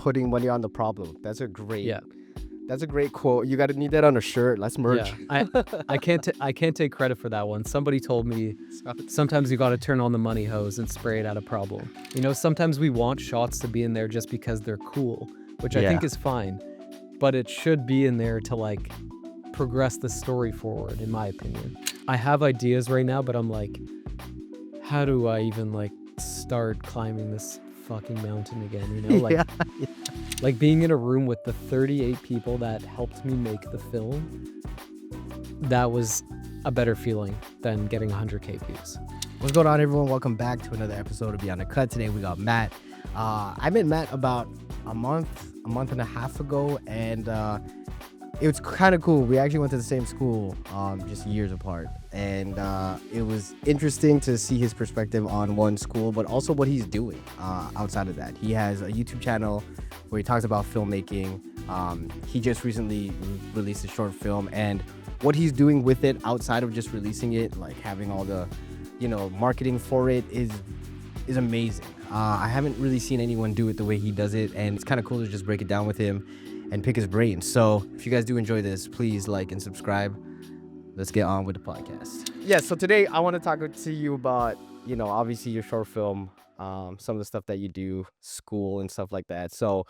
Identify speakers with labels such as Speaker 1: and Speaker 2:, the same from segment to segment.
Speaker 1: putting money on the problem. That's a great
Speaker 2: Yeah.
Speaker 1: That's a great quote. You got to need that on a shirt. Let's merge.
Speaker 2: Yeah. I can't take credit for that one. Somebody told me sometimes you got to turn on the money hose and spray it at a problem. You know, sometimes we want shots to be in there just because they're cool, which I think is fine, but it should be in there to like progress the story forward, in my opinion. I have ideas right now, but I'm like, how do I even like start climbing this fucking mountain again? You know, like
Speaker 1: Yeah.
Speaker 2: like being in a room with the 38 people that helped me make the film, that was a better feeling than getting 100K views.
Speaker 3: What's going on, everyone? Welcome back to another episode of Beyond the Cut. Today we got Matt. I met Matt about a month and a half ago, and it was kind of cool. We actually went to the same school, just years apart, and it was interesting to see his perspective on one school, but also what he's doing outside of that. He has a YouTube channel where he talks about filmmaking. He just recently released a short film, and what he's doing with it outside of just releasing it, like having all the, marketing for it is amazing. I haven't really seen anyone do it the way he does it, and it's kind of cool to just break it down with him and pick his brain. So if you guys do enjoy this, please like and subscribe. Let's get on with the podcast.
Speaker 1: Yeah, so today I want to talk to you about, obviously your short film, some of the stuff that you do, school and stuff like that. So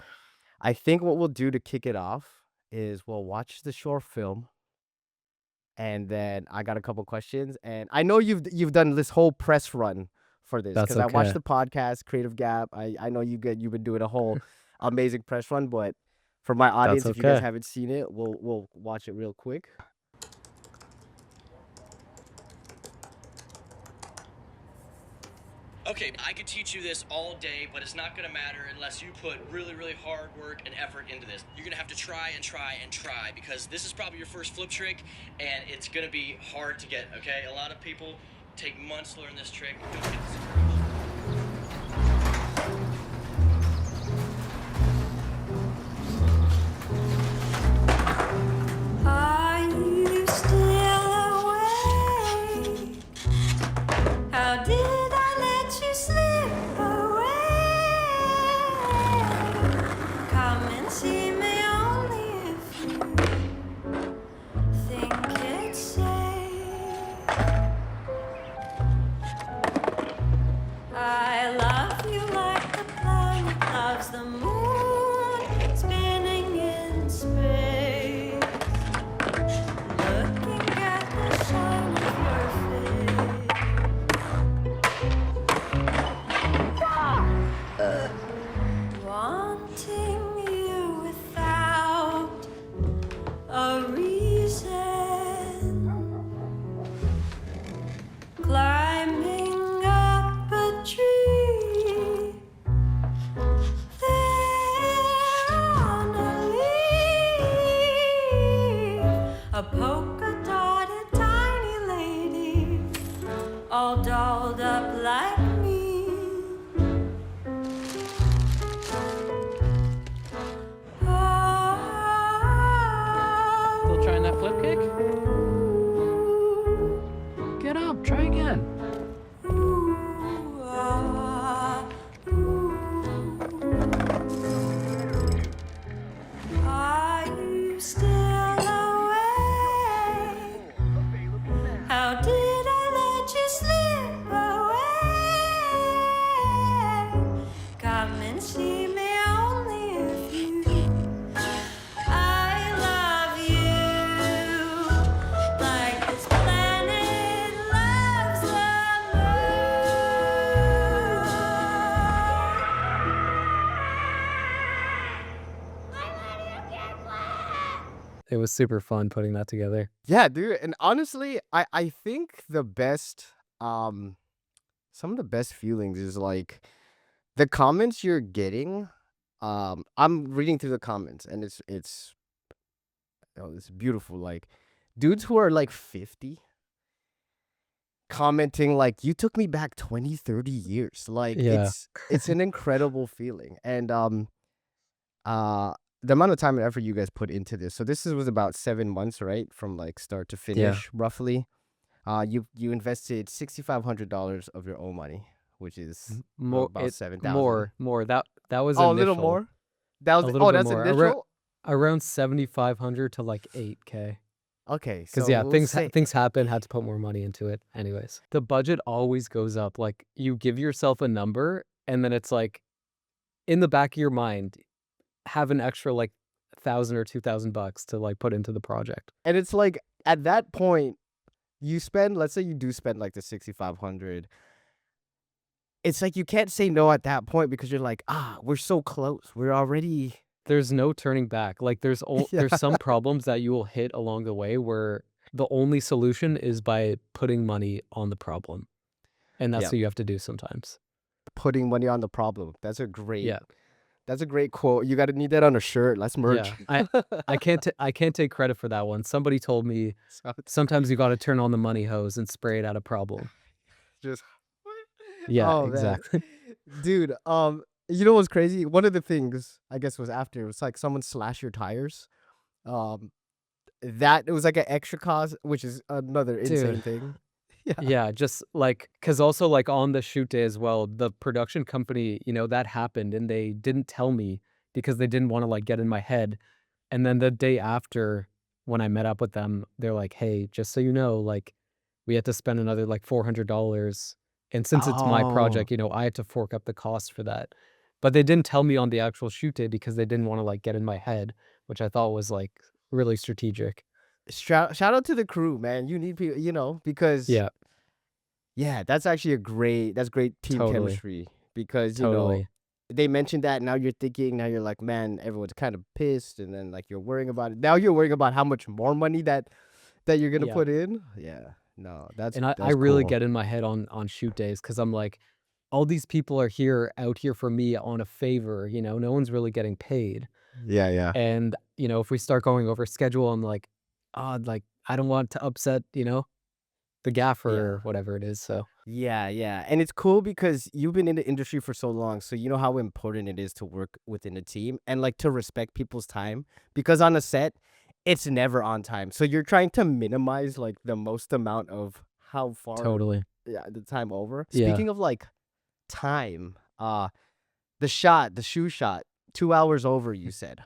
Speaker 1: I think what we'll do to kick it off is we'll watch the short film, and then I got a couple questions. And I know you've done this whole press run for this,
Speaker 2: That's
Speaker 1: because I watched
Speaker 2: okay.
Speaker 1: the podcast, Creative Gap. I know you've been doing a whole amazing press run, but for my audience, if you guys
Speaker 2: okay.
Speaker 1: haven't seen it, we'll watch it real quick.
Speaker 4: Okay, I could teach you this all day, but it's not gonna matter unless you put really, really hard work and effort into this. You're gonna have to try and try and try, because this is probably your first flip trick, and it's gonna be hard to get, okay? A lot of people take months to learn this trick. Don't get discouraged.
Speaker 5: Are you still awake? How did I let you slip away? Come and see me only if you think it's safe. I love you like the planet loves the moon, spinning in space. Looking at the shine of your face. Wanting you without a reason. Climbing up a tree. There on a leaf, a polka dotted tiny lady, all dolled up like me.
Speaker 2: Still trying that flip kick?
Speaker 5: Oh,
Speaker 2: Get up, try again.
Speaker 5: ooh, ah, ooh. Are you still awake? How did I let you slip away? Come and see me only if you. I love you like this planet loves the moon.
Speaker 2: It was super fun putting that together.
Speaker 1: Yeah, dude. And honestly, I think the best, some of the best feelings is like the comments you're getting. I'm reading through the comments, and it's beautiful. Like dudes who are like 50 commenting like, you took me back 20, 30 years. Like
Speaker 2: Yeah.
Speaker 1: it's an incredible feeling. And the amount of time and effort you guys put into this. So this was about 7 months, right? From like start to finish, roughly. You invested $6,500 of your own money, which is
Speaker 2: More,
Speaker 1: about
Speaker 2: it,
Speaker 1: 7,000.
Speaker 2: more. That was
Speaker 1: Oh, a
Speaker 2: initial.
Speaker 1: little more. That was
Speaker 2: A little
Speaker 1: oh,
Speaker 2: bit
Speaker 1: that's
Speaker 2: more.
Speaker 1: initial?
Speaker 2: Around 7,500 to like 8K.
Speaker 1: Okay,
Speaker 2: Because
Speaker 1: so
Speaker 2: yeah,
Speaker 1: we'll say
Speaker 2: things happen. Had to put more money into it. Anyways, the budget always goes up. Like you give yourself a number, and then it's like in the back of your mind, have an extra like 1,000 or 2,000 bucks to like put into the project.
Speaker 1: and it's like, at that point, you spend let's say you do spend, like, the 6,500. It's like you can't say no at that point because you're like, "Ah, we're so close. We're already."
Speaker 2: There's no turning back. Like
Speaker 1: Yeah.
Speaker 2: there's some problems that you will hit along the way where the only solution is by putting money on the problem, and that's
Speaker 1: Yeah.
Speaker 2: what you have to do sometimes.
Speaker 1: Putting money on the problem.
Speaker 2: Yeah.
Speaker 1: That's a great quote. You gotta need that on a shirt. Let's merch.
Speaker 2: Yeah, I can't take credit for that one. Somebody told me sometimes you got to turn on the money hose and spray it at a problem.
Speaker 1: Just
Speaker 2: Yeah,
Speaker 1: oh, man.
Speaker 2: exactly.
Speaker 1: Dude, you know what's crazy? One of the things, I guess, was after, it was like someone slashed your tires. Um, that it was like an extra cost, which is another insane
Speaker 2: Dude.
Speaker 1: thing. Yeah.
Speaker 2: Yeah, just like because also like on the shoot day as well, the production company, that happened and they didn't tell me because they didn't want to like get in my head. And then the day after, when I met up with them, they're like, "Hey, just so you know, like we had to spend another like $400, and since it's my
Speaker 1: Oh,
Speaker 2: project, I had to fork up the cost for that." But they didn't tell me on the actual shoot day because they didn't want to like get in my head, which I thought was like really strategic.
Speaker 1: shout out to the crew, man. You need people, because
Speaker 2: Yeah,
Speaker 1: yeah, that's great team
Speaker 2: totally,
Speaker 1: chemistry because
Speaker 2: totally.
Speaker 1: they mentioned that. Now you're thinking, now you're like, man, everyone's kind of pissed, and then like you're worrying about it. Now you're worrying about how much more money that you're gonna
Speaker 2: Yeah.
Speaker 1: put in. Yeah, no,
Speaker 2: And I
Speaker 1: that's
Speaker 2: really
Speaker 1: cool.
Speaker 2: get in my head on shoot days because I'm like, all these people are out here for me on a favor, no one's really getting paid.
Speaker 1: Yeah, yeah.
Speaker 2: And, if we start going over schedule, I'm like, oh, like I don't want to upset, the gaffer
Speaker 1: Yeah.
Speaker 2: or whatever it is. So
Speaker 1: Yeah, yeah. And it's cool because you've been in the industry for so long, so you know how important it is to work within a team and like to respect people's time because on a set, it's never on time. So you're trying to minimize like the most amount of how far
Speaker 2: totally.
Speaker 1: yeah, the time over.
Speaker 2: Yeah.
Speaker 1: Speaking of like time, the shoe shot, 2 hours over, you said.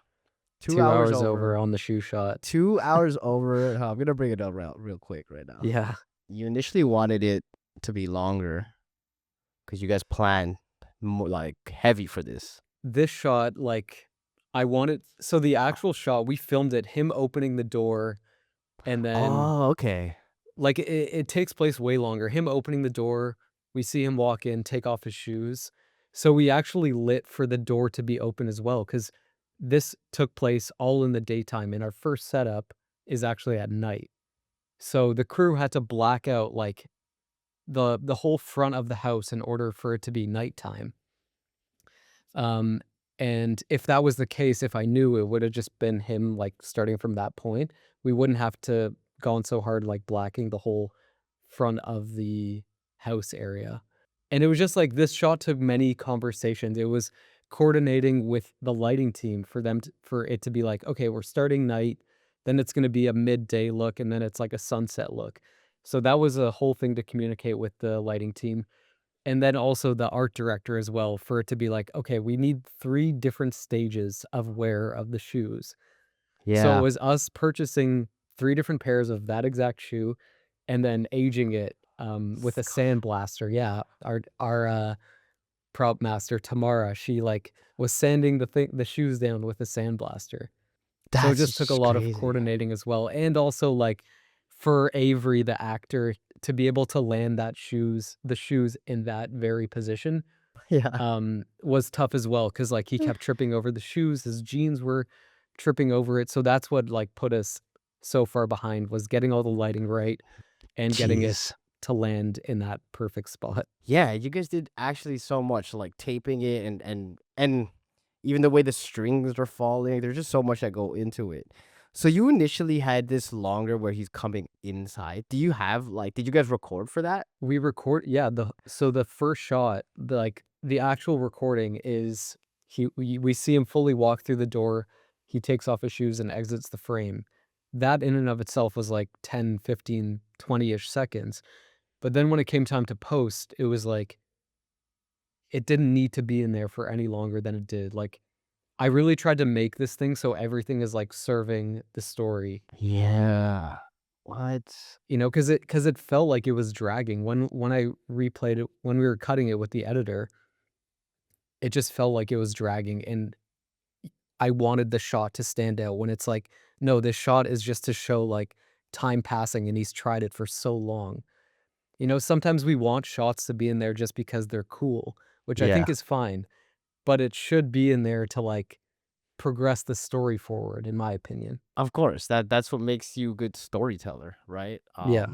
Speaker 1: 2
Speaker 2: 2
Speaker 1: hours
Speaker 2: hours over
Speaker 1: over.
Speaker 2: on the shoe shot.
Speaker 1: 2 hours over. I'm gonna bring it up real quick right now.
Speaker 2: Yeah.
Speaker 1: You initially wanted it to be longer because you guys planned more like heavy for this.
Speaker 2: This shot, like I wanted, so the actual shot, we filmed it, him opening the door and then
Speaker 1: Oh, okay.
Speaker 2: like it takes place way longer. Him opening the door, we see him walk in, take off his shoes. So we actually lit for the door to be open as well, because this took place all in the daytime, and our first setup is actually at night. So the crew had to black out like the whole front of the house in order for it to be nighttime. Um, and if that was the case, if I knew, it would have just been him like starting from that point. We wouldn't have to gone so hard like blacking the whole front of the house area. And it was just like this shot took many conversations. It was coordinating with the lighting team for for it to be like, okay, we're starting night, then it's going to be a midday look, and then it's like a sunset look. So that was a whole thing to communicate with the lighting team. And then also the art director as well, for it to be like, okay, we need 3 different stages of wear of the shoes. So it
Speaker 1: Yeah.
Speaker 2: was us purchasing 3 different pairs of that exact shoe and then aging it, with a sandblaster. Yeah, our prop master, Tamara, she, like, was sanding the shoes down with a sandblaster. So it
Speaker 1: That's
Speaker 2: just took a
Speaker 1: just
Speaker 2: lot of
Speaker 1: crazy.
Speaker 2: coordinating as well, and also, like, for Avery, the actor, to be able to land the shoes in that very position,
Speaker 1: Yeah.
Speaker 2: was tough as well, because like, he kept tripping over the shoes, his jeans were tripping over it, so that's what, like, put us so far behind, was getting all the lighting right and getting it
Speaker 1: Jeez.
Speaker 2: to land in that perfect spot.
Speaker 1: Yeah, you guys did actually so much like taping it and even the way the strings are falling, there's just so much that go into it. So you initially had this longer where he's coming inside. Do you have like did you guys record for that?
Speaker 2: We record yeah, the first shot, the actual recording is we see him fully walk through the door, he takes off his shoes and exits the frame. That in and of itself was like 10, 15, 20-ish seconds. But then when it came time to post, it was like it didn't need to be in there for any longer than it did. Like I really tried to make this thing so everything is, like, serving the story,
Speaker 3: Yeah. What?
Speaker 2: because it felt like it was dragging. When I replayed it when we were cutting it with the editor, it just felt like it was dragging, and I wanted the shot to stand out when it's like, "No, this shot is just to show, like, time passing, and he's tried it for so long." Sometimes we want shots to be in there just because they're cool, which I
Speaker 3: Yeah.
Speaker 2: think is fine, but it should be in there to, like, progress the story forward, in my opinion.
Speaker 3: Of course, that's what makes you a good storyteller, right?
Speaker 2: Yeah.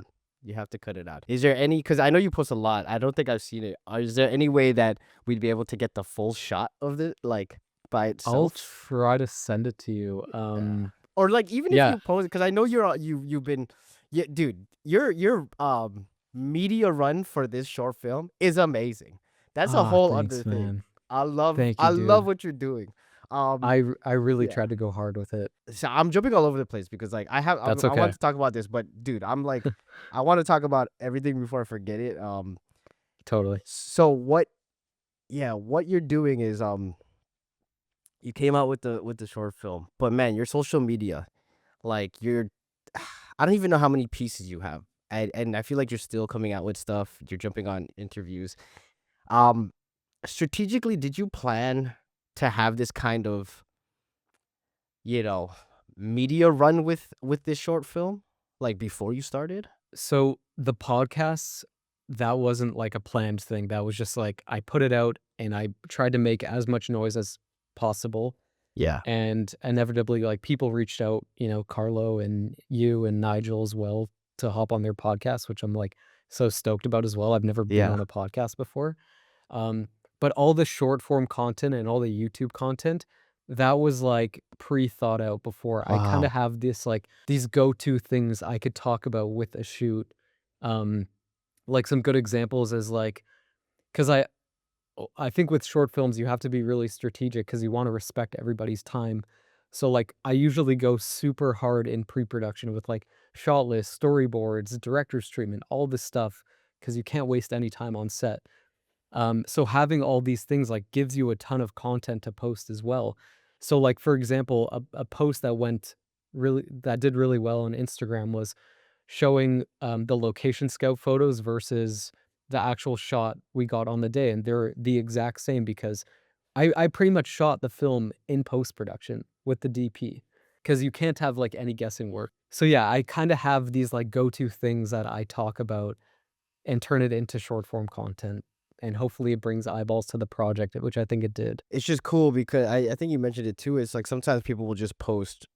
Speaker 3: You have to cut it out. Is there any? Because I know you post a lot. I don't think I've seen it. Is there any way that we'd be able to get the full shot of it, like by
Speaker 2: I'll
Speaker 3: itself?
Speaker 2: try to send it to you.
Speaker 3: Yeah. Or like even if
Speaker 2: Yeah.
Speaker 3: you post, because I know you've been, yeah, dude, your media run for this short film is amazing. That's a whole other
Speaker 2: Thanks,
Speaker 3: thing.
Speaker 2: man.
Speaker 3: I love
Speaker 2: Thank you,
Speaker 3: I love
Speaker 2: dude.
Speaker 3: what you're doing. Um,
Speaker 2: I really
Speaker 3: yeah.
Speaker 2: tried to go hard with it.
Speaker 3: So I'm jumping all over the place because like
Speaker 2: That's
Speaker 3: I want
Speaker 2: okay.
Speaker 3: to talk about this, but dude, I'm like I want to talk about everything before I forget it.
Speaker 2: Totally.
Speaker 3: So what you're doing is you came out with the short film, but man, your social media, like you're I don't even know how many pieces you have. And I feel like you're still coming out with stuff. You're jumping on interviews. Um Strategically, did you plan to have this kind of, you know, media run with this short film, like, before you started?
Speaker 2: So, the podcasts, that wasn't, like, a planned thing. That was just, like, I put it out, and I tried to make as much noise as possible,
Speaker 3: Yeah.
Speaker 2: and inevitably, like, people reached out, Carlo and you and Nigel as well to hop on their podcast, which I'm, like, so stoked about as well. I've never been
Speaker 3: Yeah.
Speaker 2: on a podcast before. Um, but all the short form content and all the YouTube content, that was, like, pre-thought out before. I kinda
Speaker 3: Wow.
Speaker 2: have this, like, these go-to things I could talk about with a shoot. Um, like, some good examples is, like, 'cause I think with short films, you have to be really strategic because you wanna respect everybody's time. So, like, I usually go super hard in pre-production with, like, shot lists, storyboards, director's treatment, all this stuff, because you can't waste any time on set. So having all these things, like, gives you a ton of content to post as well. So, like, for example, a post that did really well on Instagram was showing, the location scout photos versus the actual shot we got on the day, and they're the exact same because I pretty much shot the film in post-production with the DP, because you can't have, like, any guessing work. So, yeah, I kinda have these, like, go-to things that I talk about and turn it into short form content, and hopefully it brings eyeballs to the project, which I think it did.
Speaker 3: It's just cool because I think you mentioned it too. It's like sometimes people will just post,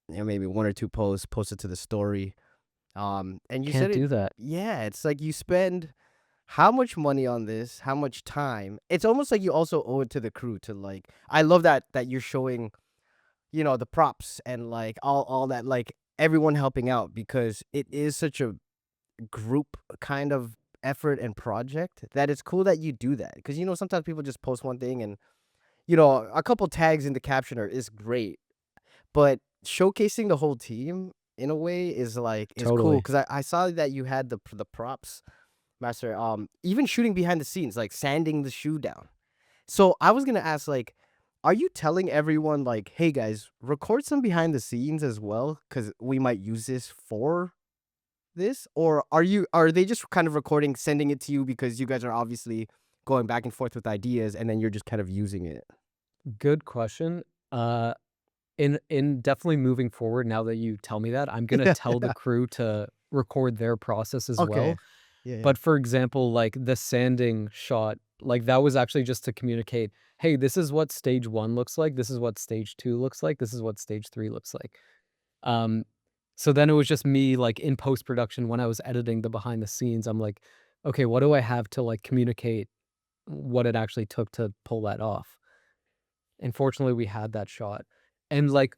Speaker 3: maybe 1 or 2 posts, post it to the story. And you said
Speaker 2: Can't
Speaker 3: it,
Speaker 2: do that.
Speaker 3: yeah, it's like you spend how much money on this, how much time. It's almost like you also owe it to the crew to like I love that you're showing, the props and like all that, like everyone helping out because it is such a group kind of effort and project that it's cool that you do that. Because sometimes people just post one thing and a couple tags in the captioner is great, but showcasing the whole team in a way is cool
Speaker 2: Totally.
Speaker 3: because I saw that you had the props master, even shooting behind the scenes, like sanding the shoe down. So I was gonna ask, like, are you telling everyone like, hey guys, record some behind the scenes as well, because we might use this for this, or are they just kind of recording, sending it to you because you guys are obviously going back and forth with ideas, and then you're just kind of using it?
Speaker 2: Good question. Uh, in definitely moving forward, now that you tell me that, I'm gonna tell the crew to record their process as
Speaker 3: Okay.
Speaker 2: well.
Speaker 3: Yeah, yeah.
Speaker 2: But for example, like the sanding shot, like that was actually just to communicate, hey, this is what stage one looks like, this is what stage two looks like, this is what stage three looks like. Um, so then it was just me, like, in post production when I was editing the behind the scenes, I'm like, okay, what do I have to like communicate what it actually took to pull that off? And fortunately, we had that shot. And like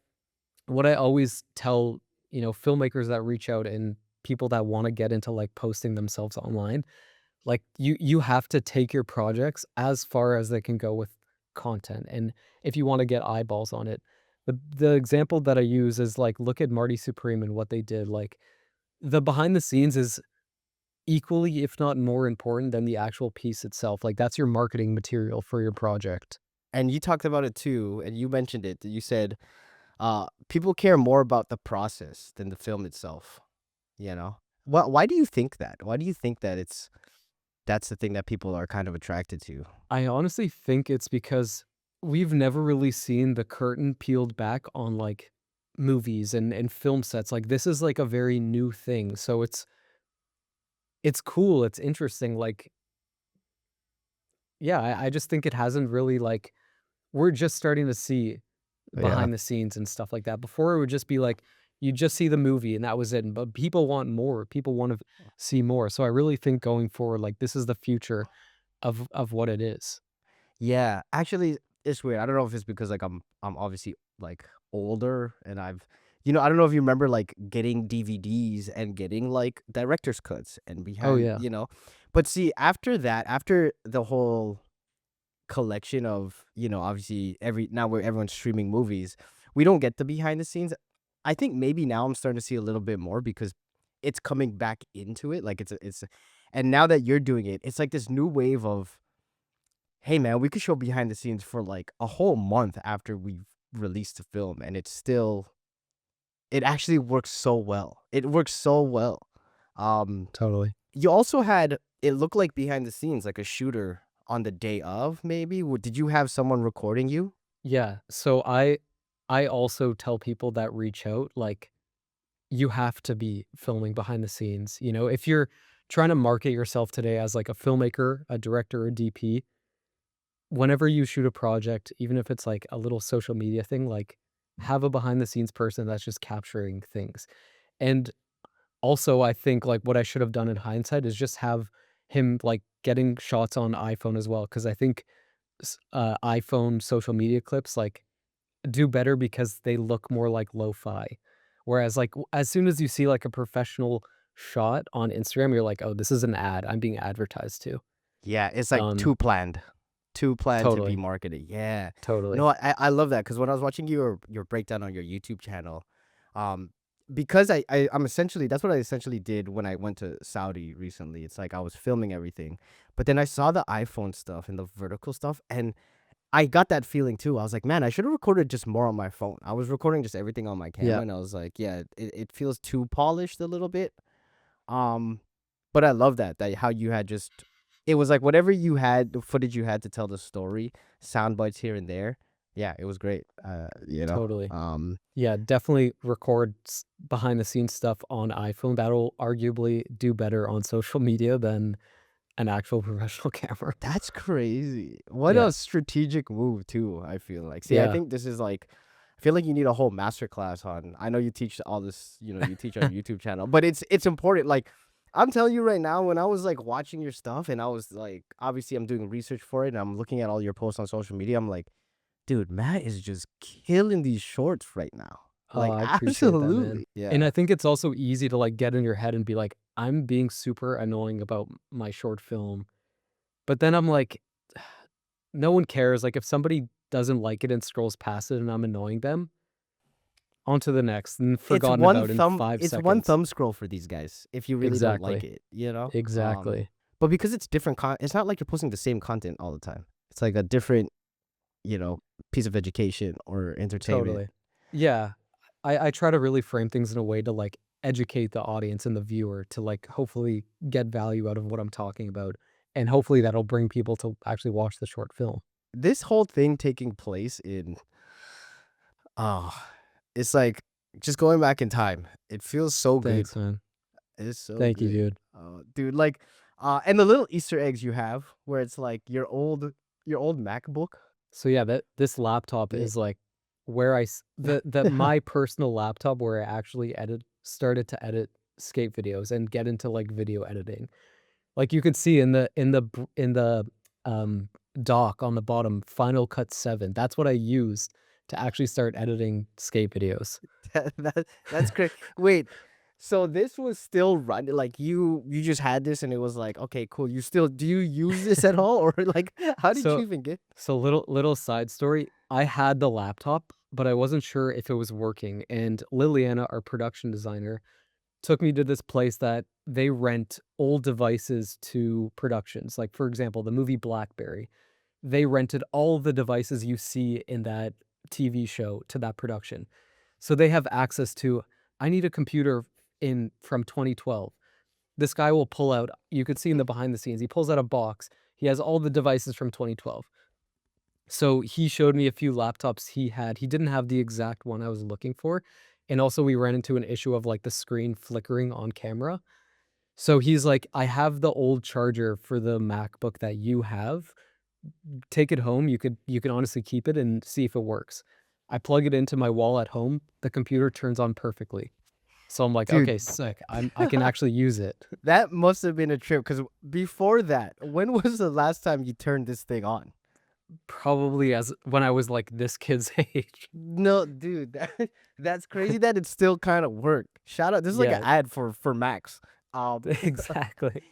Speaker 2: what I always tell, filmmakers that reach out and people that want to get into like posting themselves online, like you have to take your projects as far as they can go with content. And if you want to get eyeballs on it, the example that I use is like look at Marty Supreme and what they did. Like the behind the scenes is equally, if not more important than the actual piece itself. Like that's your marketing material for your project.
Speaker 1: and you talked about it too, and you mentioned it. You said people care more about the process than the film itself. You know, why do you think that? Why do you think that that's the thing that people are kind of attracted to?
Speaker 2: I honestly think it's because we've never really seen the curtain peeled back on like movies and film sets. Like this is like a very new thing. So it's cool, it's interesting. Like, yeah, I just think it hasn't really like we're just starting to see
Speaker 1: Yeah.
Speaker 2: behind the scenes and stuff like that. Before it would just be like you just see the movie and that was it. But people want more. People want to see more. So I really think going forward, like this is the future of what it is.
Speaker 1: Yeah, actually, it's weird. I don't know if it's because like I'm obviously like older and I don't know if you remember like getting DVDs and getting like director's cuts and
Speaker 2: Oh
Speaker 1: behind,
Speaker 2: yeah.
Speaker 1: but see after that, after the whole collection of, obviously every now where everyone's streaming movies, we don't get the behind the scenes. I think maybe now I'm starting to see a little bit more because it's coming back into it. Like and now that you're doing it, it's like this new wave of hey man, we could show behind the scenes for like a whole month after we've released the film, and it actually works so well. It works so well. Um,
Speaker 2: Totally.
Speaker 1: you also had it looked like behind the scenes, like a shooter on the day of, maybe. Did you have someone recording you?
Speaker 2: Yeah. So I also tell people that reach out like you have to be filming behind the scenes. You know, if you're trying to market yourself today as like a filmmaker, a director, a DP, whenever you shoot a project, even if it's like a little social media thing, like have a behind the scenes person that's just capturing things. And also, I think like what I should have done in hindsight is just have him like getting shots on iPhone as well. Cause I think iPhone social media clips like do better because they look more like lo-fi. Whereas like as soon as you see like a professional shot on Instagram, you're like, oh, this is an ad. I'm being advertised to.
Speaker 1: Yeah, it's like
Speaker 2: Um,
Speaker 1: too planned to be
Speaker 2: totally,
Speaker 1: marketed. Yeah,
Speaker 2: totally.
Speaker 1: no, I love that because when I was watching your breakdown on your YouTube channel, um, because I'm essentially that's what I essentially did when I went to Saudi recently. It's like I was filming everything, but then I saw the iPhone stuff and the vertical stuff, and I got that feeling too. I was like, man, I should have recorded just more on my phone. I was recording just everything on my
Speaker 2: Yeah,
Speaker 1: camera, and I was like, yeah, it feels too polished a little bit. Um, but I love that how you had just it was like whatever you had, the footage you had to tell the story, sound bites here and there. Yeah, it was great.
Speaker 2: totally. Yeah, definitely record behind the scenes stuff on iPhone. That'll arguably do better on social media than an actual professional camera.
Speaker 1: That's crazy. What
Speaker 2: Yeah,
Speaker 1: a strategic move too, I feel like. See, I
Speaker 2: yeah.
Speaker 1: think this is like I feel like you need a whole master class on. I know you teach all this, you teach on your YouTube channel, but it's important. Like I'm telling you right now, when I was like watching your stuff and I was like obviously I'm doing research for it and I'm looking at all your posts on social media, I'm like, dude, Matt is just killing these shorts right now.
Speaker 2: Oh,
Speaker 1: Like
Speaker 2: I appreciate that, man.
Speaker 1: absolutely. Yeah.
Speaker 2: And I think it's also easy to like get in your head and be like, I'm being super annoying about my short film. But then I'm like, no one cares. Like if somebody doesn't like it and scrolls past it and I'm annoying them, on to the next and forgotten about in 5
Speaker 1: It's one
Speaker 2: seconds.
Speaker 1: thumb scroll for these guys if you really don't like
Speaker 2: Exactly.
Speaker 1: it.
Speaker 2: Exactly.
Speaker 1: But because it's different it's not like you're posting the same content all the time. It's like a different, you know, piece of education or entertainment.
Speaker 2: Totally. Yeah. I try to really frame things in a way to like educate the audience and the viewer to like hopefully get value out of what I'm talking about. And hopefully that'll bring people to actually watch the short film.
Speaker 1: This whole thing taking place in oh, it's like just going back in time. It feels so good.
Speaker 2: Thanks, man.
Speaker 1: It's so
Speaker 2: Thank you,
Speaker 1: good.
Speaker 2: dude.
Speaker 1: Dude, like and the little Easter eggs you have where it's like your old MacBook.
Speaker 2: So yeah, that this laptop
Speaker 1: Yeah.
Speaker 2: is like where the my personal laptop where I actually started to edit skate videos and get into like video editing. Like you could see in the dock on the bottom, Final Cut 7. That's what I used to actually start editing skate videos.
Speaker 1: That's great. Wait, so this was still running? Like you just had this and it was like, okay, cool. Do you use this at all, or like how did you
Speaker 2: So
Speaker 1: even get?
Speaker 2: so little side story. I had the laptop, but I wasn't sure if it was working. And Liliana, our production designer, took me to this place that they rent old devices to productions. Like for example, the movie Blackberry. they rented all the devices you see in that TV show to that production. So they have access to, I need a computer in from 2012. This guy will pull out, you could see in the behind the scenes, he pulls out a box. He has all the devices from 2012. So he showed me a few laptops he had. He didn't have the exact one I was looking for. And also we ran into an issue of like the screen flickering on camera. So he's like, I have the old charger for the MacBook that you have. Take it home. You can honestly keep it and see if it works. I plug it into my wall at home. The computer turns on perfectly. So I'm like,
Speaker 3: Dude.
Speaker 2: okay, sick. I can actually use it.
Speaker 3: That must have been a trip because before that, when was the last time you turned this thing on?
Speaker 2: Probably as when I was like this kid's age.
Speaker 3: No, dude, that's crazy that it still kind of worked. Shout out. This is like an
Speaker 2: Yeah.
Speaker 3: ad for Max.
Speaker 2: Exactly.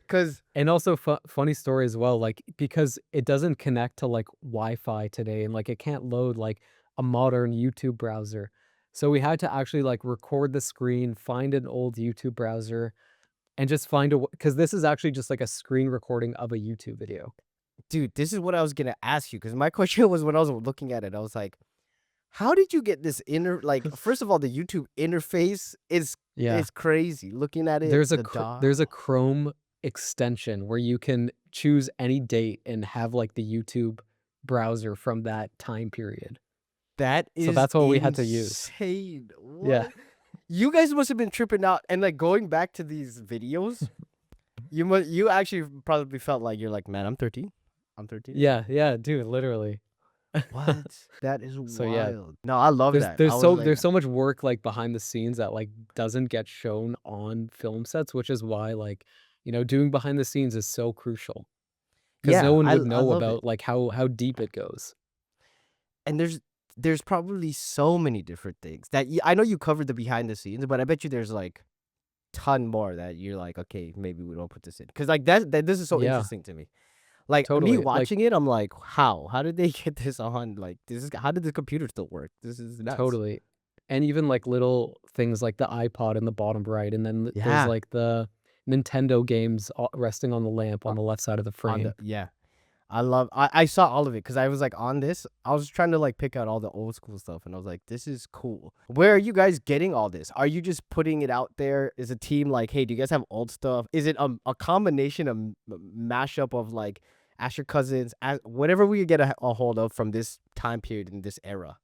Speaker 3: Because
Speaker 2: And also funny story as well, like because it doesn't connect to like Wi-Fi today and like it can't load like a modern YouTube browser. So we had to actually like record the screen, find an old YouTube browser and just find a because this is actually just like a screen recording of a YouTube video.
Speaker 3: dude, this is what I was gonna ask you. Because my question was when I was looking at it, I was like, how did you get this like? First of all, the YouTube interface is
Speaker 2: Yeah.
Speaker 3: crazy. Looking at it,
Speaker 2: There's a
Speaker 3: the dot.
Speaker 2: there's a Chrome extension where you can choose any date and have like the YouTube browser from that time period.
Speaker 3: That is
Speaker 2: So that's what we had to use.
Speaker 3: insane.
Speaker 2: Yeah.
Speaker 3: What? You guys must have been tripping out and like going back to these videos. You actually probably felt like you're like, man, I'm 13. I'm 13.
Speaker 2: Yeah, dude, literally.
Speaker 3: What? That is
Speaker 2: So, yeah.
Speaker 3: wild. No, I love that. I was like,
Speaker 2: There's so much work like behind the scenes that like doesn't get shown on film sets, which is why like, doing behind the scenes is so crucial. Because
Speaker 3: yeah,
Speaker 2: no one
Speaker 3: I
Speaker 2: would know
Speaker 3: love it.
Speaker 2: about like how deep it goes.
Speaker 3: And there's probably so many different things that I know you covered the behind the scenes, but I bet you there's like ton more that you're like, okay, maybe we don't put this in because like that this is so
Speaker 2: Yeah.
Speaker 3: interesting to me. Like
Speaker 2: Totally,
Speaker 3: me
Speaker 2: like-
Speaker 3: watching it, I'm like, how did they get this on? Like how did the computer still work? This is nuts.
Speaker 2: Totally. And even like little things like the iPod in the bottom right, and then
Speaker 3: Yeah.
Speaker 2: there's like the Nintendo games resting on the lamp on the left side of the
Speaker 3: On
Speaker 2: frame.
Speaker 3: yeah. I saw all of it because I was like on this. I was trying to like pick out all the old school stuff, and I was like, this is cool. Where are you guys getting all this? Are you just putting it out there? Is a team like, hey, do you guys have old stuff? Is it a combination of mashup of like Asher Cousins, whatever we could get a hold of from this time period in this era?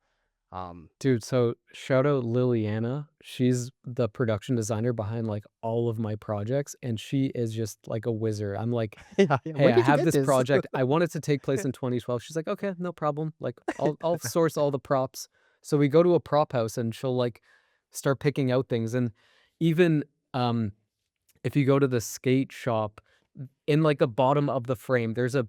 Speaker 2: Dude, so shout out Liliana. She's the production designer behind like all of my projects, and she is just like a wizard. I'm like,
Speaker 3: yeah,
Speaker 2: hey,
Speaker 3: where
Speaker 2: I
Speaker 3: did you
Speaker 2: have
Speaker 3: get
Speaker 2: this project. I want it to take place in 2012. She's like, okay, no problem. Like, I'll source all the props. So we go to a prop house, and she'll like start picking out things. And even if you go to the skate shop, in like the bottom of the frame, there's a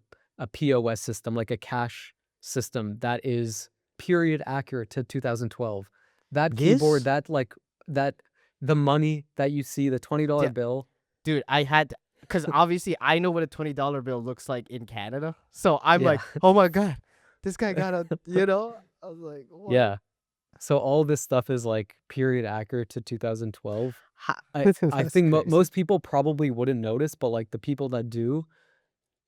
Speaker 2: POS system, like a cash system that is period accurate to 2012. That keyboard,
Speaker 3: This?
Speaker 2: that the money that you see, the $20
Speaker 3: Yeah.
Speaker 2: bill.
Speaker 3: Dude, I had because obviously I know what a $20 bill looks like in Canada, so I'm
Speaker 2: Yeah.
Speaker 3: like, oh my god, this guy got a, I was like, what?
Speaker 2: Yeah. So all this stuff is like period accurate to 2012. I
Speaker 3: That's
Speaker 2: think
Speaker 3: crazy.
Speaker 2: most people probably wouldn't notice, but like the people that do,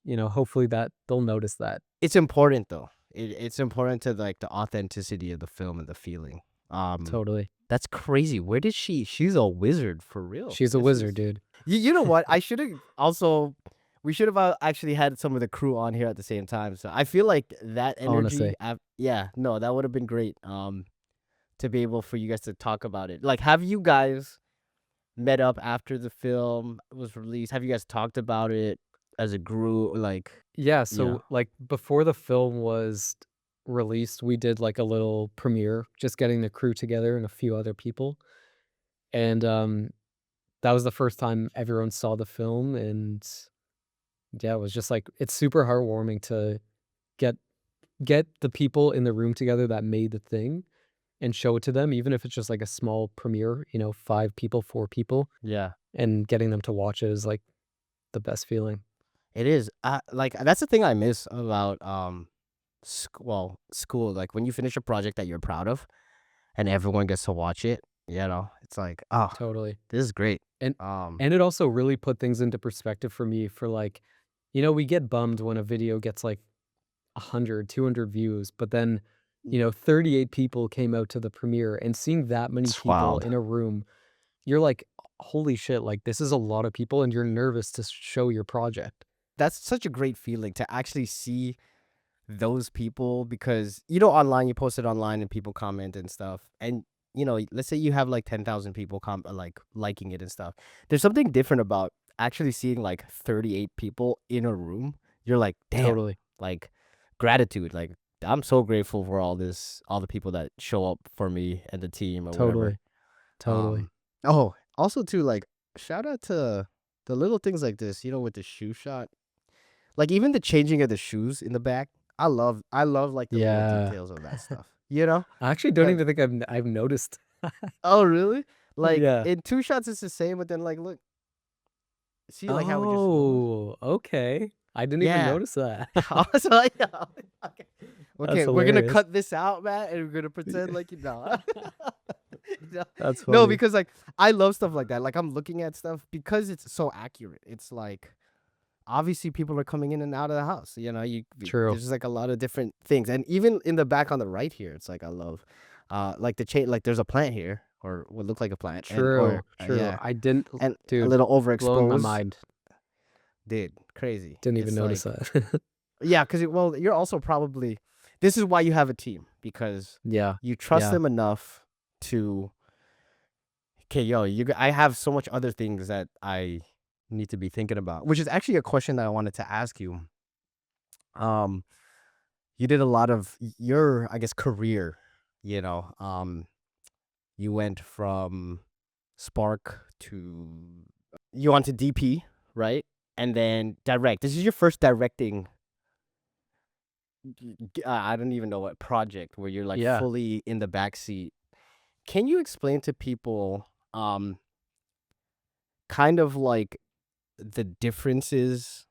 Speaker 2: hopefully that they'll notice that.
Speaker 3: It's important though. It's important to like the authenticity of the film and the feeling.
Speaker 2: Totally.
Speaker 3: That's crazy. Where did she's a wizard for real.
Speaker 2: She's a
Speaker 3: This
Speaker 2: wizard,
Speaker 3: is-
Speaker 2: dude.
Speaker 3: You know what? I should have also. We should have actually had some of the crew on here at the same time. So I feel like that energy.
Speaker 2: Honestly.
Speaker 3: Yeah, no, that would have been great. To be able for you guys to talk about it. Like, have you guys met up after the film was released? Have you guys talked about it as a group? Like,
Speaker 2: Yeah, so
Speaker 3: Yeah.
Speaker 2: like before the film was released, we did like a little premiere, just getting the crew together and a few other people. And that was the first time everyone saw the film, and yeah, it was just like it's super heartwarming to get the people in the room together that made the thing and show it to them, even if it's just like a small premiere, 5 people, 4 people,
Speaker 3: yeah.
Speaker 2: and getting them to watch it is like the best feeling.
Speaker 3: It is. Like that's the thing I miss about school. Like when you finish a project that you're proud of, and everyone gets to watch it. It's like, oh,
Speaker 2: Totally.
Speaker 3: this is great.
Speaker 2: And-
Speaker 3: Um,
Speaker 2: And it also really put things into perspective for me for like, we get bummed when a video gets like 100, 200 views, but then, 38 people came out to the premiere, and seeing that many
Speaker 1: It's
Speaker 2: people
Speaker 1: wild.
Speaker 2: in a room, you're like, holy shit, like this is a lot of people, and you're nervous to show your project.
Speaker 3: That's such a great feeling to actually see those people because you know online you post it online and people comment and stuff and you know let's say you have like 10,000 people like liking it and stuff. There's something different about actually seeing like 38 people in a room. You're like, damn,
Speaker 2: Totally.
Speaker 3: like gratitude. Like I'm so grateful for all the people that show up for me and the team or whatever.
Speaker 2: Totally. Totally.
Speaker 3: Oh, also too, like shout out to the little things like this, you know, with the shoe shot. Like even the changing of the shoes in the back. I love like the little
Speaker 2: Yeah.
Speaker 3: details of that stuff. You know?
Speaker 2: I actually don't
Speaker 3: 'Cause-
Speaker 2: even think I've noticed.
Speaker 3: oh really? Like
Speaker 2: Yeah.
Speaker 3: in two shots it's the same, but then like look, see like how it just moves?
Speaker 2: Oh, okay. I didn't even
Speaker 3: Yeah.
Speaker 2: notice that.
Speaker 3: I was like, okay.
Speaker 2: That's
Speaker 3: Okay, we're gonna
Speaker 2: hilarious.
Speaker 3: cut this out, Matt, and we're gonna pretend like you know. No,
Speaker 2: That's
Speaker 3: no,
Speaker 2: funny.
Speaker 3: because like I love stuff like that. Like I'm looking at stuff because it's so accurate. It's like obviously people are coming in and out of the house. You know,
Speaker 2: True.
Speaker 3: there's just like a lot of different things, and even in the back on the right here, it's like I love, like the chain. Like there's a plant here, or what look like a plant, and
Speaker 2: True.
Speaker 3: or
Speaker 2: True.
Speaker 3: yeah,
Speaker 2: I didn't,
Speaker 3: and a
Speaker 2: dude,
Speaker 3: little
Speaker 2: blowing my
Speaker 3: overexposed.
Speaker 2: mind.
Speaker 3: Dude, crazy.
Speaker 2: Didn't even
Speaker 3: It's
Speaker 2: notice
Speaker 3: like
Speaker 2: that.
Speaker 3: yeah, because well, you're also probably this is why you have a team because
Speaker 2: Yeah.
Speaker 3: you trust
Speaker 2: Yeah.
Speaker 3: them enough to. Okay, yo, I have so much other things that I need to be thinking about, which is actually a question that I wanted to ask you. Um, you did a lot of your, I guess, career, you know. You went from Spark to you went to DP, right? And then direct. This is your first directing. I don't even know what project where you're like
Speaker 2: Yeah.
Speaker 3: fully in the back seat. Can you explain to people, kind of like the differences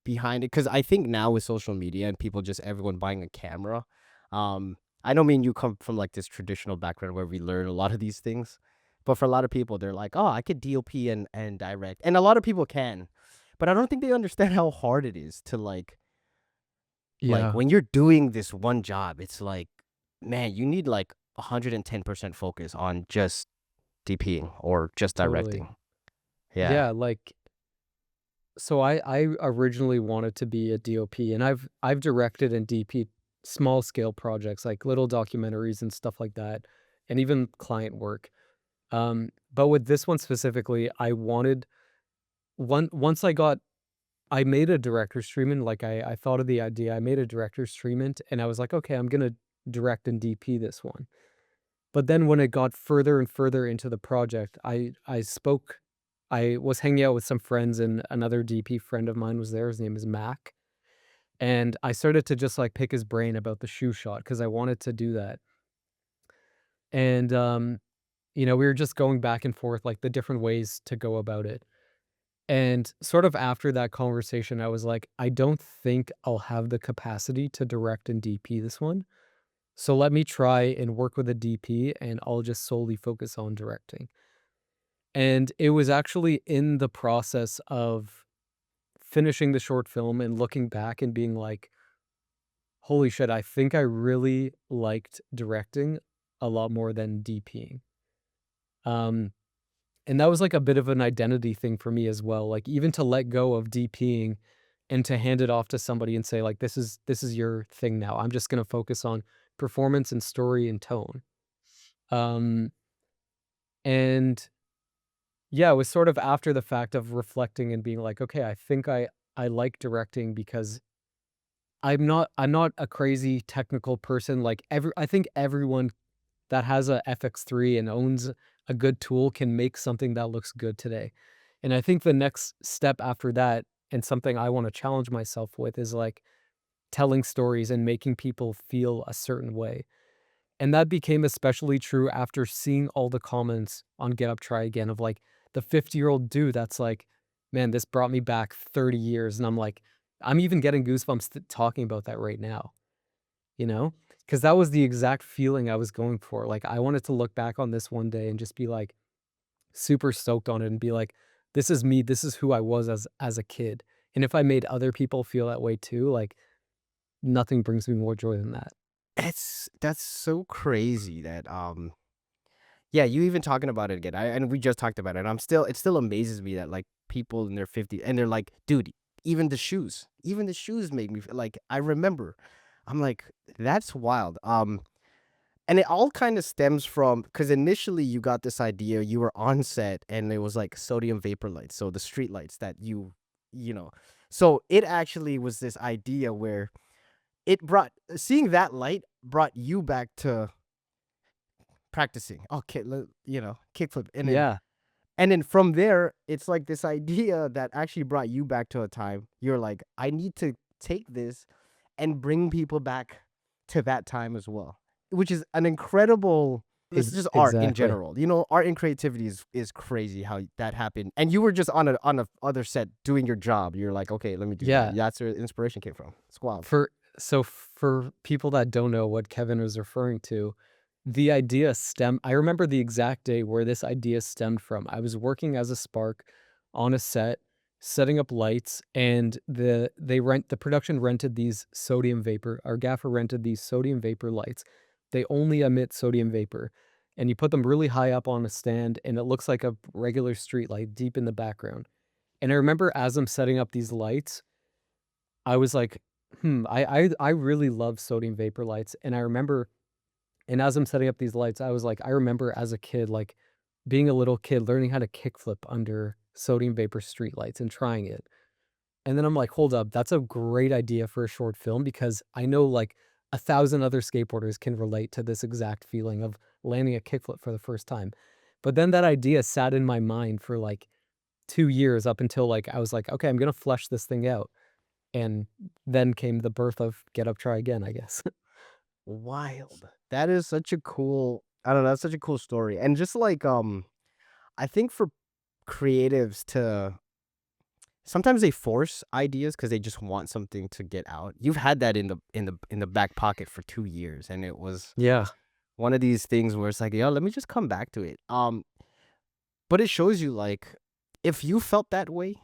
Speaker 3: behind it? Because I think now with social media and people just everyone buying a camera, I know me and you come from like this traditional background where we learn a lot of these things, but for a lot of people they're like, oh, I could DOP and direct, and a lot of people can, but I don't think they understand how hard it is to like
Speaker 2: Yeah.
Speaker 3: when you're doing this one job, it's like, man, you need like 110% focus on just DPing or just
Speaker 2: Totally.
Speaker 3: directing. Yeah.
Speaker 2: Yeah. Like, so I originally wanted to be a DOP, and I've directed and DP small scale projects like little documentaries and stuff like that, and even client work. But with this one specifically, I wanted once I made a director's treatment. Like I thought of the idea, I made a director's treatment, and I was like, okay, I'm gonna direct and DP this one. But then when it got further and further into the project, I was hanging out with some friends, and another DP friend of mine was there. His name is Mac. And I started to just like pick his brain about the shoe shot because I wanted to do that. And we were just going back and forth like the different ways to go about it. And sort of after that conversation, I was like, I don't think I'll have the capacity to direct and DP this one. So let me try and work with a DP, and I'll just solely focus on directing. And it was actually in the process of finishing the short film and looking back and being like, holy shit, I think I really liked directing a lot more than DPing. Um, and that was like a bit of an identity thing for me as well. Like even to let go of DPing and to hand it off to somebody and say like, this is your thing now. I'm just gonna focus on performance and story and tone. Um, and yeah, it was sort of after the fact of reflecting and being like, okay, I think I like directing because I'm not a crazy technical person. Like I think everyone that has a FX3 and owns a good tool can make something that looks good today. And I think the next step after that, and something I want to challenge myself with, is like telling stories and making people feel a certain way. And that became especially true after seeing all the comments on Get Up Try Again of like the 50-year-old dude that's like, man, this brought me back 30 years. And I'm like, I'm even getting goosebumps talking about that right now, you know? Because that was the exact feeling I was going for. Like, I wanted to look back on this one day and just be like super stoked on it and be like, this is me. This is who I was as a kid. And if I made other people feel that way too, like nothing brings me more joy than that.
Speaker 1: That's so crazy that yeah, you even talking about it again. And we just talked about it. It still amazes me that like people in their 50s and they're like, dude, even the shoes make me feel like I remember. I'm like, that's wild. And it all kind of stems from because initially you got this idea, you were on set and it was like sodium vapor lights, so the street lights that you know. So it actually was this idea where it brought seeing that light brought you back to practicing. Okay, kickflip,
Speaker 2: Yeah.
Speaker 1: and then from there, it's like this idea that actually brought you back to a time. You're like, I need to take this and bring people back to that time as well, which is an incredible. It's just art in
Speaker 2: Exactly.
Speaker 1: general. Art and creativity is crazy how that happened. And you were just on a other set doing your job. You're like, okay, let me do that.
Speaker 2: Yeah.
Speaker 1: That's where inspiration came from. It's wild.
Speaker 2: For people that don't know what Kevin was referring to, the idea I remember the exact day where this idea stemmed from. I was working as a spark on a set, setting up lights, and the production rented these sodium vapor. Our gaffer rented these sodium vapor lights. They only emit sodium vapor, and you put them really high up on a stand, and it looks like a regular street light deep in the background. And I remember as I'm setting up these lights, I was like, I really love sodium vapor lights, and I remember and as I'm setting up these lights, I was like, I remember as a kid, like, being a little kid, learning how to kickflip under sodium vapor street lights and trying it. And then I'm like, "Hold up, that's a great idea for a short film," because I know, like, 1,000 other skateboarders can relate to this exact feeling of landing a kickflip for the first time. But then that idea sat in my mind for, like, 2 years up until, like, I was like, "Okay, I'm gonna flesh this thing out." And then came the birth of Get Up, Try Again, I guess.
Speaker 1: Wild. That is such a cool. I don't know. That's such a cool story. And just like I think for creatives to sometimes they force ideas because they just want something to get out. You've had that in the back pocket for 2 years, and it was
Speaker 2: Yeah.
Speaker 1: one of these things where it's like, yo, let me just come back to it. But it shows you like if you felt that way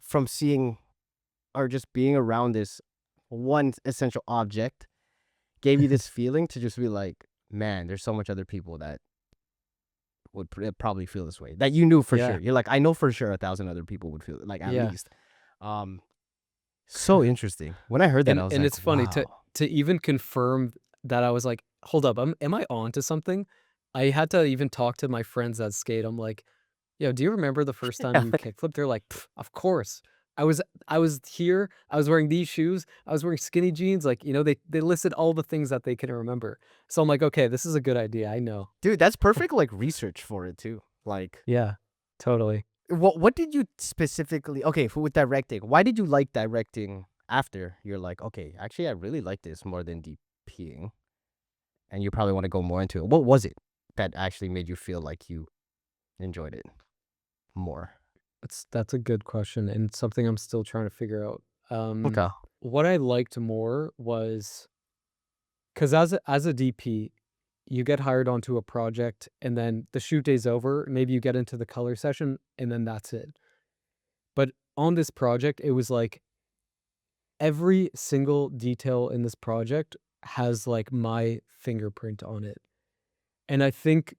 Speaker 1: from seeing or just being around this one essential object gave you this feeling to just be like, man, there's so much other people that would probably feel this way that you knew for
Speaker 2: Yeah.
Speaker 1: sure. You're like, I know for sure 1,000 other people would feel it, like at
Speaker 2: Yeah.
Speaker 1: least. Um, so interesting. When I heard that, I was
Speaker 2: And
Speaker 1: like,
Speaker 2: it's funny to
Speaker 1: wow.
Speaker 2: even confirm that I was like, "Hold up, am I on to something?" I had to even talk to my friends that skate. I'm like, "Yo, do you remember the first time you kickflipped?" They're like, "Pff, of course. I was here, I was wearing these shoes, I was wearing skinny jeans." Like, they listed all the things that they can remember. So I'm like, "Okay, this is a good idea, I know."
Speaker 1: Dude, that's perfect like research for it too. Like,
Speaker 2: Yeah, totally.
Speaker 1: what did you specifically okay for with directing? Why did you like directing after you're like, okay, actually I really like this more than DPing, and you probably want to go more into it. What was it that actually made you feel like you enjoyed it more?
Speaker 2: That's a good question and something I'm still trying to figure out. Um,
Speaker 1: Okay.
Speaker 2: what I liked more was 'cause as a DP, you get hired onto a project and then the shoot day's over, maybe you get into the color session and then that's it. But on this project, it was like every single detail in this project has like my fingerprint on it. And I think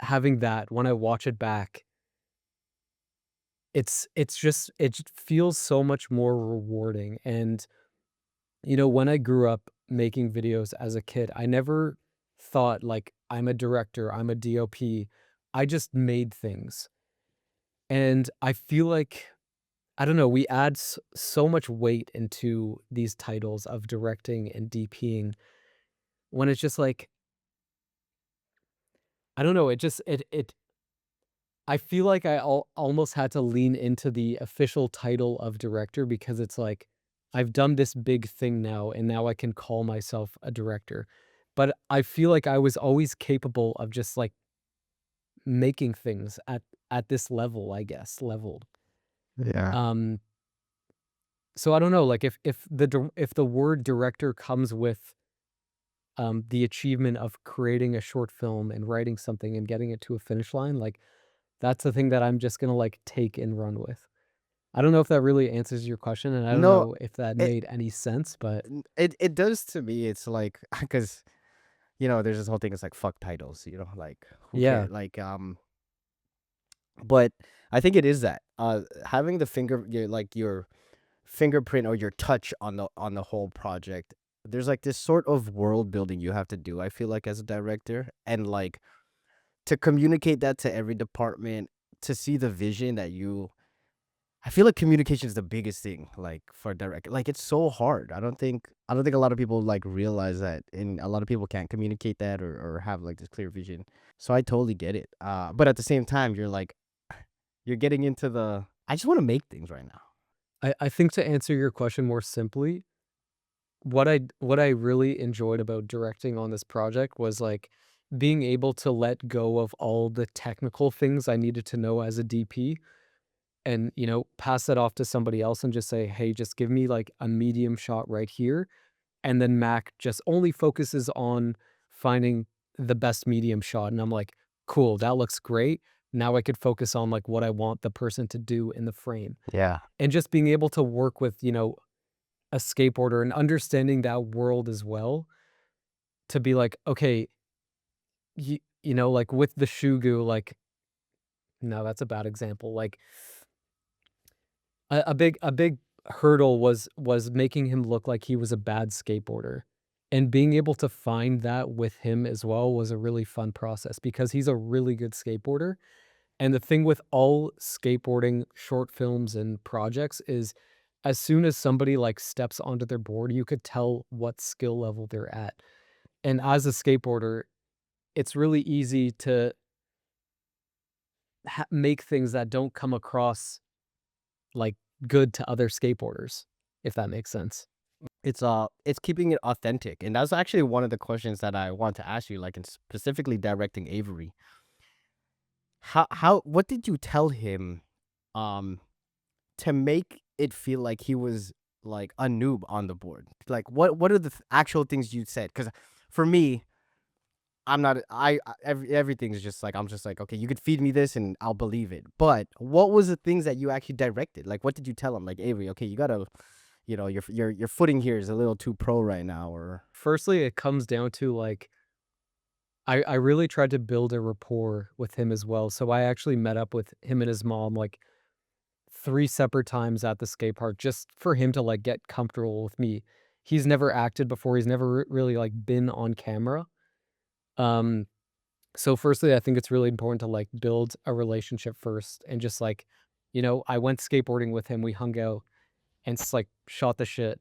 Speaker 2: having that when I watch it back, it just feels so much more rewarding. And when I grew up making videos as a kid, I never thought like I'm a director, I'm a DOP. I just made things. And I feel like I don't know, we add so much weight into these titles of directing and DPing when it's just like I don't know, it just it I feel like I almost had to lean into the official title of director because it's like, I've done this big thing now, and now I can call myself a director. But I feel like I was always capable of just like making things at this level, I guess, leveled.
Speaker 1: Yeah.
Speaker 2: Um, so I don't know, like if the word director comes with the achievement of creating a short film and writing something and getting it to a finish line, like that's the thing that I'm just gonna like take and run with. I don't know if that really answers your question, and I don't
Speaker 1: No,
Speaker 2: know if that
Speaker 1: it
Speaker 2: made any sense, but
Speaker 1: it does to me. It's like because there's this whole thing. It's like fuck titles. Like who
Speaker 2: yeah.
Speaker 1: cares? Like but I think it is that having the your fingerprint or your touch on the whole project. There's like this sort of world building you have to do. I feel like as a director, and like to communicate that to every department, to see the vision that you. I feel like communication is the biggest thing, like for a director. Like it's so hard. I don't think a lot of people like realize that, and a lot of people can't communicate that or have like this clear vision. So I totally get it. But at the same time, you're like, you're getting into the. I just want to make things right now.
Speaker 2: I think to answer your question more simply, what I really enjoyed about directing on this project was, like, being able to let go of all the technical things I needed to know as a DP and, pass that off to somebody else and just say, "Hey, just give me, like, a medium shot right here," and then Mac just only focuses on finding the best medium shot, and I'm like, "Cool, that looks great. Now I could focus on, like, what I want the person to do in the frame."
Speaker 1: Yeah.
Speaker 2: And just being able to work with, a skateboarder and understanding that world as well to be like, "Okay, like, with the Shugu, like" no, that's a bad example, like, a big hurdle was making him look like he was a bad skateboarder, and being able to find that with him as well was a really fun process because he's a really good skateboarder, and the thing with all skateboarding short films and projects is as soon as somebody, like, steps onto their board, you could tell what skill level they're at, and as a skateboarder, it's really easy to make things that don't come across, like, good to other skateboarders, if that makes sense.
Speaker 1: It's keeping it authentic, and that's actually one of the questions that I want to ask you, like in specifically directing Avery. What did you tell him, um, to make it feel like he was like a noob on the board? Like what are the actual things you said? Because for me, I'm not. Everything's just like I'm just like okay, you could feed me this and I'll believe it. But what was the things that you actually directed? Like what did you tell him? Like Avery, okay, you gotta, your footing here is a little too pro right now, or
Speaker 2: Firstly, it comes down to, like, I really tried to build a rapport with him as well, so I actually met up with him and his mom, like, 3 separate times at the skate park just for him to, like, get comfortable with me. He's never acted before, he's never really, like, been on camera. Um, so firstly, I think it's really important to, like, build a relationship first and just, like, I went skateboarding with him, we hung out and like, shot the shit.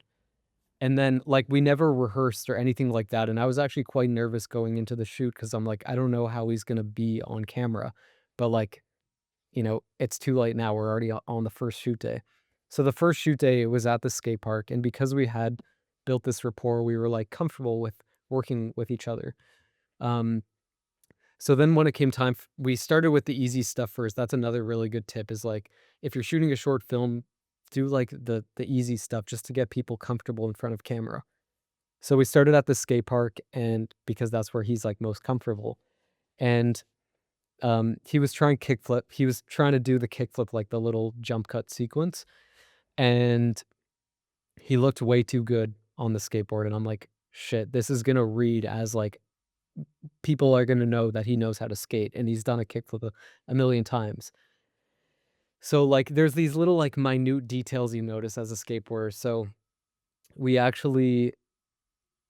Speaker 2: And then, like, we never rehearsed or anything like that, and I was actually quite nervous going into the shoot because 'cause I'm like, "I don't know how he's gonna be on camera." But, like, it's too late now, we're already on the first shoot day. So the first shoot day was at the skate park, and because we had built this rapport, we were, like, comfortable with working with each other. Um, so then when it came time we started with the easy stuff first. That's another really good tip is, like, if you're shooting a short film, do, like, the easy stuff just to get people comfortable in front of camera. So we started at the skate park and because that's where he's, like, most comfortable, and, he was trying kickflip. He was trying to do the kickflip, like the little jump cut sequence, and he looked way too good on the skateboard, and I'm like, "Shit, this is gonna read as, like, people are gonna know that he knows how to skate, and he's done a kickflip a million times." So, like, there's these little, like, minute details you notice as a skateboarder, so we actually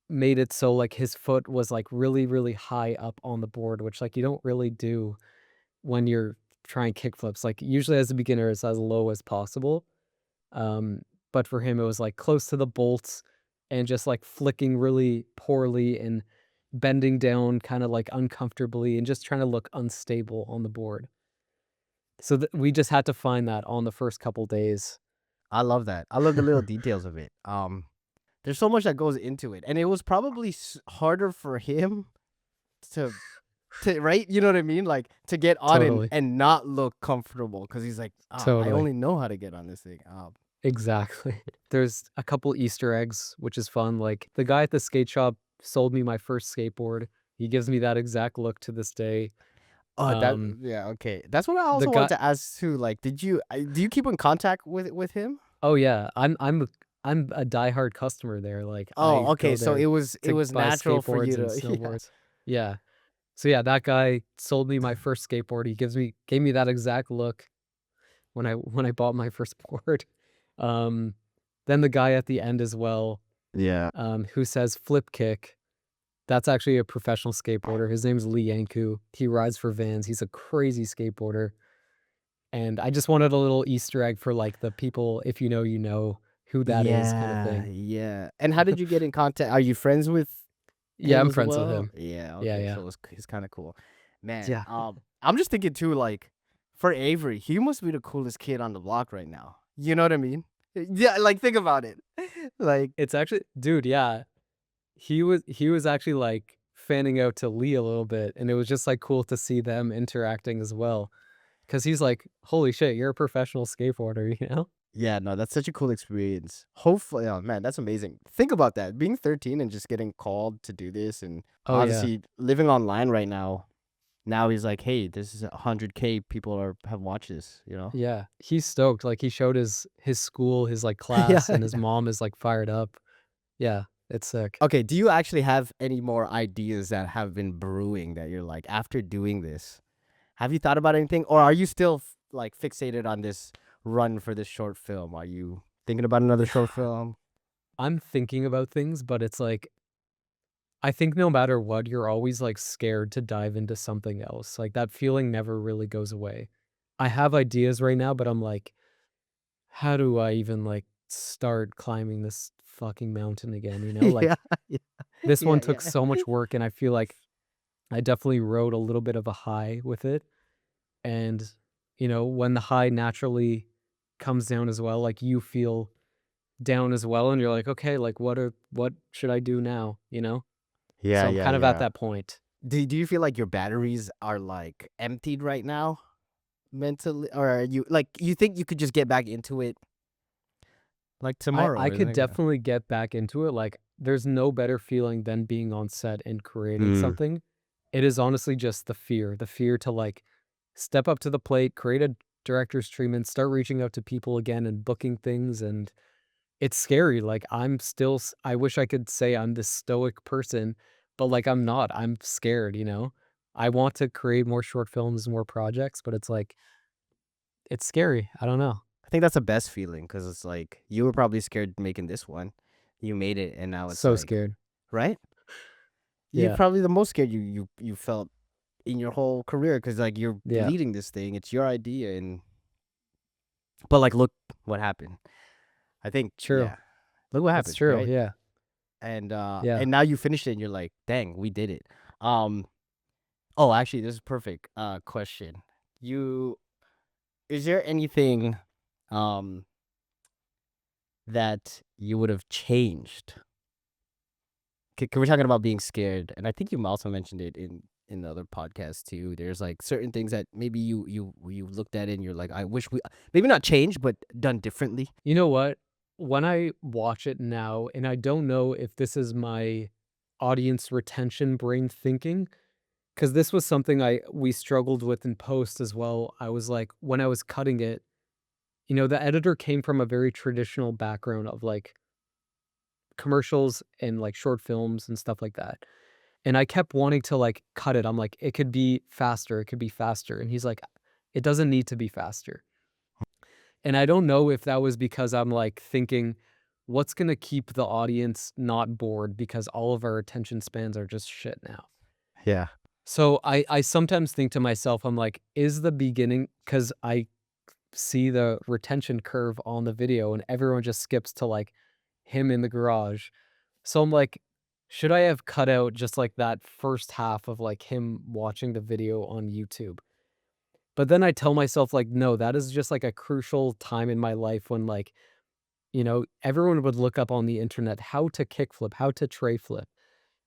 Speaker 2: made it so, like, his foot was, like, really, really high up on the board, which, like, you don't really do when you're trying kickflips. Like, usually as a beginner, it's as low as possible, um, but for him, it was, like, close to the bolts and just, like, flicking really poorly and bending down kinda, like, uncomfortably and just trying to look unstable on the board. So, we just had to find that on the first couple days.
Speaker 1: I love that. I love the little details of it. There's so much that goes into it, and it was probably harder for him to right? You know what I mean? Like to get on it
Speaker 2: Totally,
Speaker 1: and not look comfortable because he's like, I
Speaker 2: totally.
Speaker 1: only know how to get on this thing.
Speaker 2: Exactly. There's a couple Easter eggs, which is fun, like, the guy at the skate shop sold me my first skateboard. He gives me that exact look to this day.
Speaker 3: Oh, that
Speaker 2: Um,
Speaker 3: yeah, okay. That's what I
Speaker 2: the
Speaker 3: also wanted
Speaker 2: guy
Speaker 3: to ask too. Like, do you keep in contact with him?
Speaker 2: Oh yeah, I'm a diehard customer there. Like
Speaker 3: Oh,
Speaker 2: I
Speaker 3: okay.
Speaker 2: go
Speaker 3: So
Speaker 2: there
Speaker 3: it
Speaker 2: to
Speaker 3: was
Speaker 2: buy
Speaker 3: natural for you
Speaker 2: skateboards and
Speaker 3: to yeah.
Speaker 2: snowboards. Yeah. So yeah, that guy sold me my first skateboard. He gave me that exact look when I bought my first board. Um, then the guy at the end as well,
Speaker 3: Yeah.
Speaker 2: who says flip kick. That's actually a professional skateboarder. His name's Lee Yanku. He rides for Vans. He's a crazy skateboarder. And I just wanted a little Easter egg for like the people, if you know, you know who that is kind of
Speaker 3: Yeah,
Speaker 2: thing.
Speaker 3: yeah. And how did you get in contact? Are you friends with
Speaker 2: Yeah,
Speaker 3: him
Speaker 2: I'm
Speaker 3: as
Speaker 2: friends with
Speaker 3: well?
Speaker 2: him.
Speaker 3: Yeah,
Speaker 2: Yeah,
Speaker 3: okay.
Speaker 2: yeah.
Speaker 3: So it's kind of cool. Man,
Speaker 2: Yeah.
Speaker 3: I'm just thinking too, like, for Avery, he must be the coolest kid on the block right now. You know what I mean? Yeah, like think about it. Like,
Speaker 2: It's actually dude, yeah. He was actually like fanning out to Lee a little bit, and it was just like cool to see them interacting as well. Cause he's like, holy shit, you're a professional skateboarder, you know?
Speaker 3: yeah, no, that's such a cool experience. Hopefully, oh man, that's amazing. Think about that. Being 13 and just getting called to do this and
Speaker 2: Oh yeah.
Speaker 3: obviously living online right now. Now he's like, "Hey, this is 100K people have watched this," you know?
Speaker 2: Yeah. He's stoked. Like he showed his school, his like
Speaker 3: Yeah,
Speaker 2: class, and his
Speaker 3: yeah.
Speaker 2: mom is like fired up. Yeah, it's sick.
Speaker 3: Okay, do you actually have any more ideas that have been brewing that you're like, after doing this, have you thought about anything, or are you still like fixated on this run for this short film? Are you thinking about another short film?
Speaker 2: I'm thinking about things, but it's like I think no matter what, you're always like scared to dive into something else. Like that feeling never really goes away. I have ideas right now, but I'm like, how do I even like start climbing this fucking mountain again? You know,
Speaker 3: Yeah,
Speaker 2: like
Speaker 3: yeah,
Speaker 2: this
Speaker 3: yeah,
Speaker 2: one took
Speaker 3: yeah.
Speaker 2: so much work, and I feel like I definitely rode a little bit of a high with it. And, you know, when the high naturally comes down as well, like you feel down as well, and you're like, okay, like what should I do now? You know?
Speaker 3: Yeah,
Speaker 2: So I'm
Speaker 3: yeah,
Speaker 2: kind of at
Speaker 3: yeah.
Speaker 2: that point.
Speaker 3: Do you feel like your batteries are like emptied right now mentally, or are you like you think you could just get back into it like tomorrow
Speaker 2: I
Speaker 3: or the
Speaker 2: could
Speaker 3: next?
Speaker 2: definitely get back into it. Like, there's no better feeling than being on set and creating
Speaker 3: Mm.
Speaker 2: something. It is honestly just the fear to like step up to the plate, create a director's treatment, start reaching out to people again and booking things. And it's scary. Like, I wish I could say I'm this stoic person, but like, I'm not. I'm scared, you know? I want to create more short films, more projects, but it's like, it's scary. I don't know.
Speaker 3: I think that's the best feeling because it's like you were probably scared making this one. You made it, and now it's
Speaker 2: So
Speaker 3: like,
Speaker 2: scared.
Speaker 3: right? You're
Speaker 2: Yeah.
Speaker 3: probably the most scared you felt in your whole career because like you're
Speaker 2: Yeah.
Speaker 3: leading this thing. It's your idea, and but like look what happened. I think
Speaker 2: True.
Speaker 3: yeah, look what
Speaker 2: That's
Speaker 3: happened,
Speaker 2: true.
Speaker 3: right?
Speaker 2: Yeah. Yeah.
Speaker 3: And now you finished it, and you're like, dang, we did it. Um. Oh, actually, this is perfect. Question. You is there anything, um, that you would have changed? 'Cause we're talking about being scared, and I think you also mentioned it in the other podcast too. There's like certain things that maybe you looked at it and you're like, I wish we maybe not changed, but done differently.
Speaker 2: You know what? When I watch it now, and I don't know if this is my audience retention brain thinking, because this was something we struggled with in post as well. I was like, when I was cutting it, you know, the editor came from a very traditional background of like commercials and like short films and stuff like that. And I kept wanting to like cut it. I'm like, it could be faster, it could be faster. And he's like, it doesn't need to be faster. And I don't know if that was because I'm like thinking, what's going to keep the audience not bored because all of our attention spans are just shit now.
Speaker 3: Yeah.
Speaker 2: So I sometimes think to myself, I'm like, is the beginning, because I see the retention curve on the video and everyone just skips to like him in the garage. So I'm like, should I have cut out just like that first half of like him watching the video on YouTube? But then I tell myself, like, no, that is just like a crucial time in my life when, like, you know, everyone would look up on the internet how to kickflip, how to tray flip.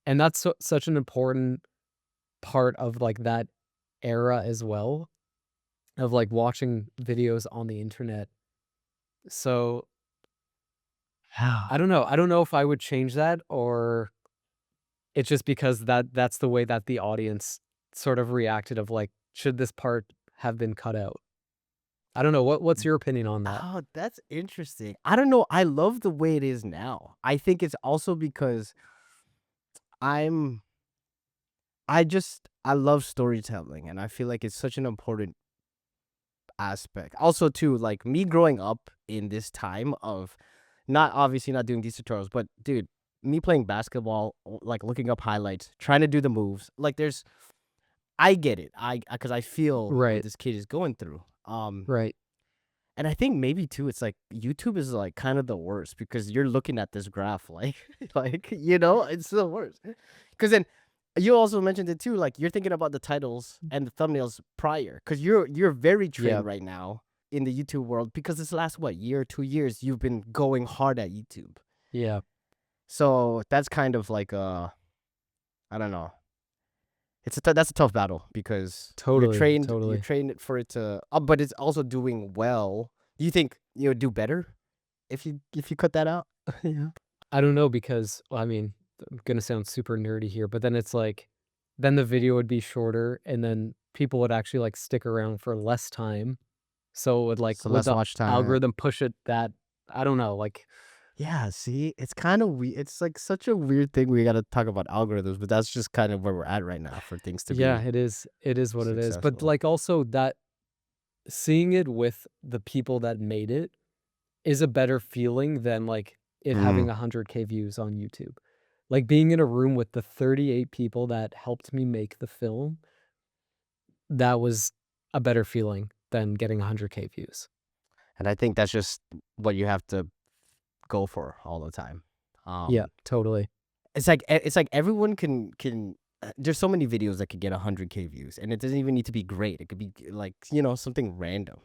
Speaker 2: And that's such an important part of like that era as well, of like watching videos on the internet. So
Speaker 3: Yeah.
Speaker 2: I don't know. I don't know if I would change that, or it's just because that's the way that the audience sort of reacted, of like should this part have been cut out? I don't know. What's your opinion on that?
Speaker 3: Oh, that's interesting. I don't know. I love the way it is now. I think it's also because I'm I love storytelling, and I feel like it's such an important aspect. Also too, like me growing up in this time of not obviously not doing these tutorials, but dude, me playing basketball, like looking up highlights, trying to do the moves. Like there's I get it. I because I feel what
Speaker 2: Right.
Speaker 3: this kid is going through.
Speaker 2: Right.
Speaker 3: And I think maybe too, it's like YouTube is like kind of the worst because you're looking at this graph, like, like it's the worst. Because then you also mentioned it too, like you're thinking about the titles and the thumbnails prior, because you're very
Speaker 2: Yeah.
Speaker 3: trained right now in the YouTube world because this last year, 2 years, you've been going hard at YouTube.
Speaker 2: Yeah.
Speaker 3: So that's kind of like I don't know. That's a tough battle because
Speaker 2: Totally.
Speaker 3: you're
Speaker 2: Totally.
Speaker 3: trained for it to, but it's also doing well. Do you think you would do better if you cut that out? Yeah.
Speaker 2: I don't know because well, I mean, I'm gonna sound super nerdy here, but then it's like, then the video would be shorter, and then people would actually like stick around for less time. So it would like
Speaker 3: So
Speaker 2: would
Speaker 3: less
Speaker 2: the
Speaker 3: watch time.
Speaker 2: algorithm push it that I don't know, like
Speaker 3: Yeah, see, it's kind of weird. It's like such a weird thing. We got to talk about algorithms, but that's just kind of where we're at right now for things to
Speaker 2: yeah,
Speaker 3: be
Speaker 2: it is. It is what it is. But
Speaker 3: successful.
Speaker 2: like also that seeing it with the people that made it is a better feeling than like it having
Speaker 3: Mm.
Speaker 2: 100K views on YouTube. Like being in a room with the 38 people that helped me make the film, that was a better feeling than getting 100K views.
Speaker 3: And I think that's just what you have to go for all the time.
Speaker 2: Yeah, totally.
Speaker 3: It's like everyone can. There's so many videos that could get 100K views, and it doesn't even need to be great. It could be like something random.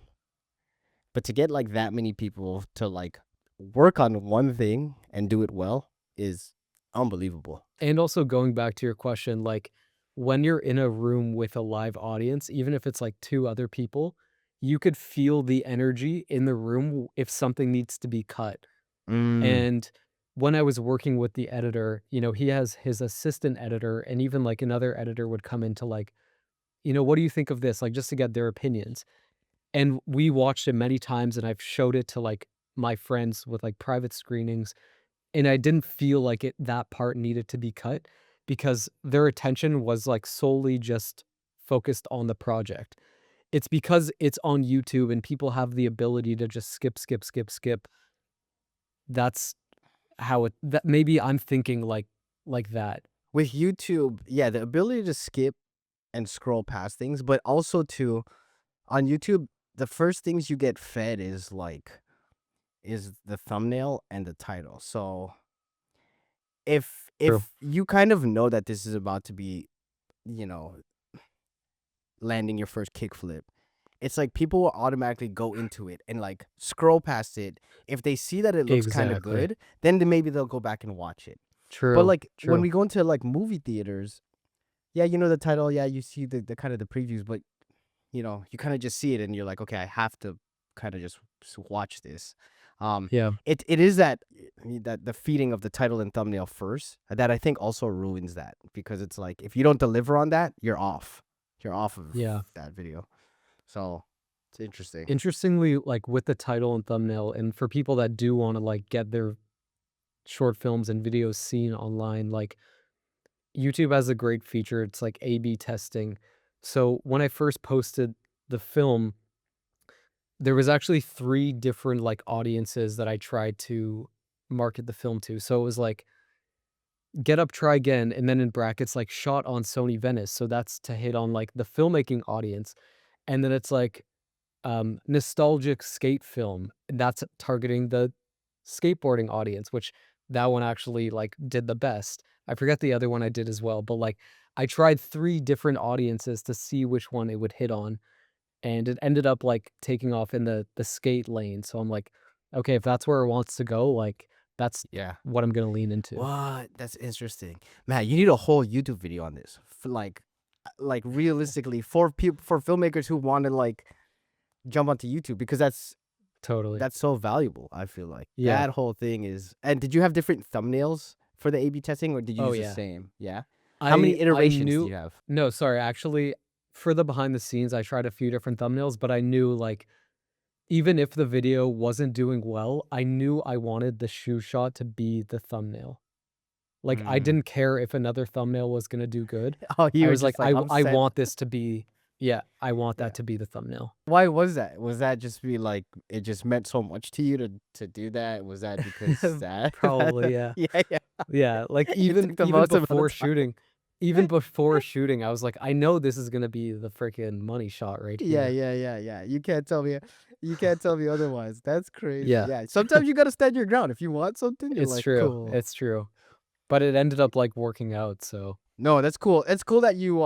Speaker 3: But to get like that many people to like work on one thing and do it well is unbelievable.
Speaker 2: And also going back to your question, like when you're in a room with a live audience, even if it's like two other people, you could feel the energy in the room if something needs to be cut.
Speaker 3: Mm.
Speaker 2: And when I was working with the editor, he has his assistant editor, and even like another editor would come into like, what do you think of this? Like just to get their opinions. And we watched it many times, and I've showed it to like my friends with like private screenings, and I didn't feel like that part needed to be cut because their attention was like solely just focused on the project. It's because it's on YouTube and people have the ability to just skip, skip, skip, skip. That's how that maybe I'm thinking like that.
Speaker 3: With YouTube, yeah, the ability to skip and scroll past things, but also to on YouTube, the first things you get fed is the thumbnail and the title. So if
Speaker 2: True.
Speaker 3: you kind of know that this is about to be, you know, landing your first kickflip, it's like people will automatically go into it and like scroll past it. If they see that it looks kind of
Speaker 2: Exactly.
Speaker 3: good, then maybe they'll go back and watch it. But
Speaker 2: True.
Speaker 3: like when we go into like movie theaters, yeah, you know the title, yeah, you see the kind of the previews, but you kind of just see it and you're like, okay, I have to kind of just watch this.
Speaker 2: Yeah.
Speaker 3: It is that the feeding of the title and thumbnail first that I think also ruins that, because it's like if you don't deliver on that, you're off. You're off of
Speaker 2: Yeah.
Speaker 3: that video. So it's interesting.
Speaker 2: Interestingly, like with the title and thumbnail, and for people that do want to like get their short films and videos seen online, like YouTube has a great feature. It's like A/B testing. So when I first posted the film, there was actually 3 different like audiences that I tried to market the film to. So it was like get up, try again, and then in brackets like shot on Sony Venice. So that's to hit on like the filmmaking audience. And then it's like nostalgic skate film, and that's targeting the skateboarding audience, which that one actually like did the best. I forget the other one I did as well, but like I tried 3 different audiences to see which one it would hit on, and it ended up like taking off in the skate lane. So I'm like, okay, if that's where it wants to go, like that's
Speaker 3: Yeah.
Speaker 2: what I'm gonna lean into.
Speaker 3: What? That's interesting. Man, you need a whole YouTube video on this. For like realistically for people, for filmmakers who want to like jump onto YouTube, because
Speaker 2: Totally.
Speaker 3: that's so valuable, I feel like.
Speaker 2: Yeah.
Speaker 3: That whole thing is. And did you have different thumbnails for the A/B testing, or did you
Speaker 2: Oh
Speaker 3: use the
Speaker 2: yeah.
Speaker 3: same? Yeah. How
Speaker 2: I
Speaker 3: many
Speaker 2: I
Speaker 3: iterations do
Speaker 2: knew
Speaker 3: you have?
Speaker 2: no, sorry, actually for the behind the scenes, I tried a few different thumbnails, but I knew like even if the video wasn't doing well, I knew I wanted the shoe shot to be the thumbnail. Like, I
Speaker 1: Mm.
Speaker 2: didn't care if another thumbnail was gonna do good.
Speaker 1: Oh, you
Speaker 2: I
Speaker 1: were
Speaker 2: was like,
Speaker 1: just like
Speaker 2: I
Speaker 1: upset.
Speaker 2: want this to be yeah, I want
Speaker 1: Yeah.
Speaker 2: that to be the thumbnail.
Speaker 1: Why was that? Was that just be like it just meant so much to you to do that? Was that because that?
Speaker 2: Probably, yeah.
Speaker 1: Yeah, yeah.
Speaker 2: Yeah, like,
Speaker 1: You took the
Speaker 2: even
Speaker 1: most amount
Speaker 2: before
Speaker 1: of time.
Speaker 2: shooting even before shooting, I was like, "I know this is gonna be the freaking money shot right
Speaker 1: Yeah,
Speaker 2: here."
Speaker 1: yeah, yeah, yeah. You can't tell me otherwise. That's crazy.
Speaker 2: Yeah,
Speaker 1: Yeah. Sometimes you gotta stand your ground. If you want something, you're
Speaker 2: it's
Speaker 1: like,
Speaker 2: true,
Speaker 1: cool.
Speaker 2: it's true. But it ended up, like, working out, so
Speaker 1: No, that's cool. It's cool that you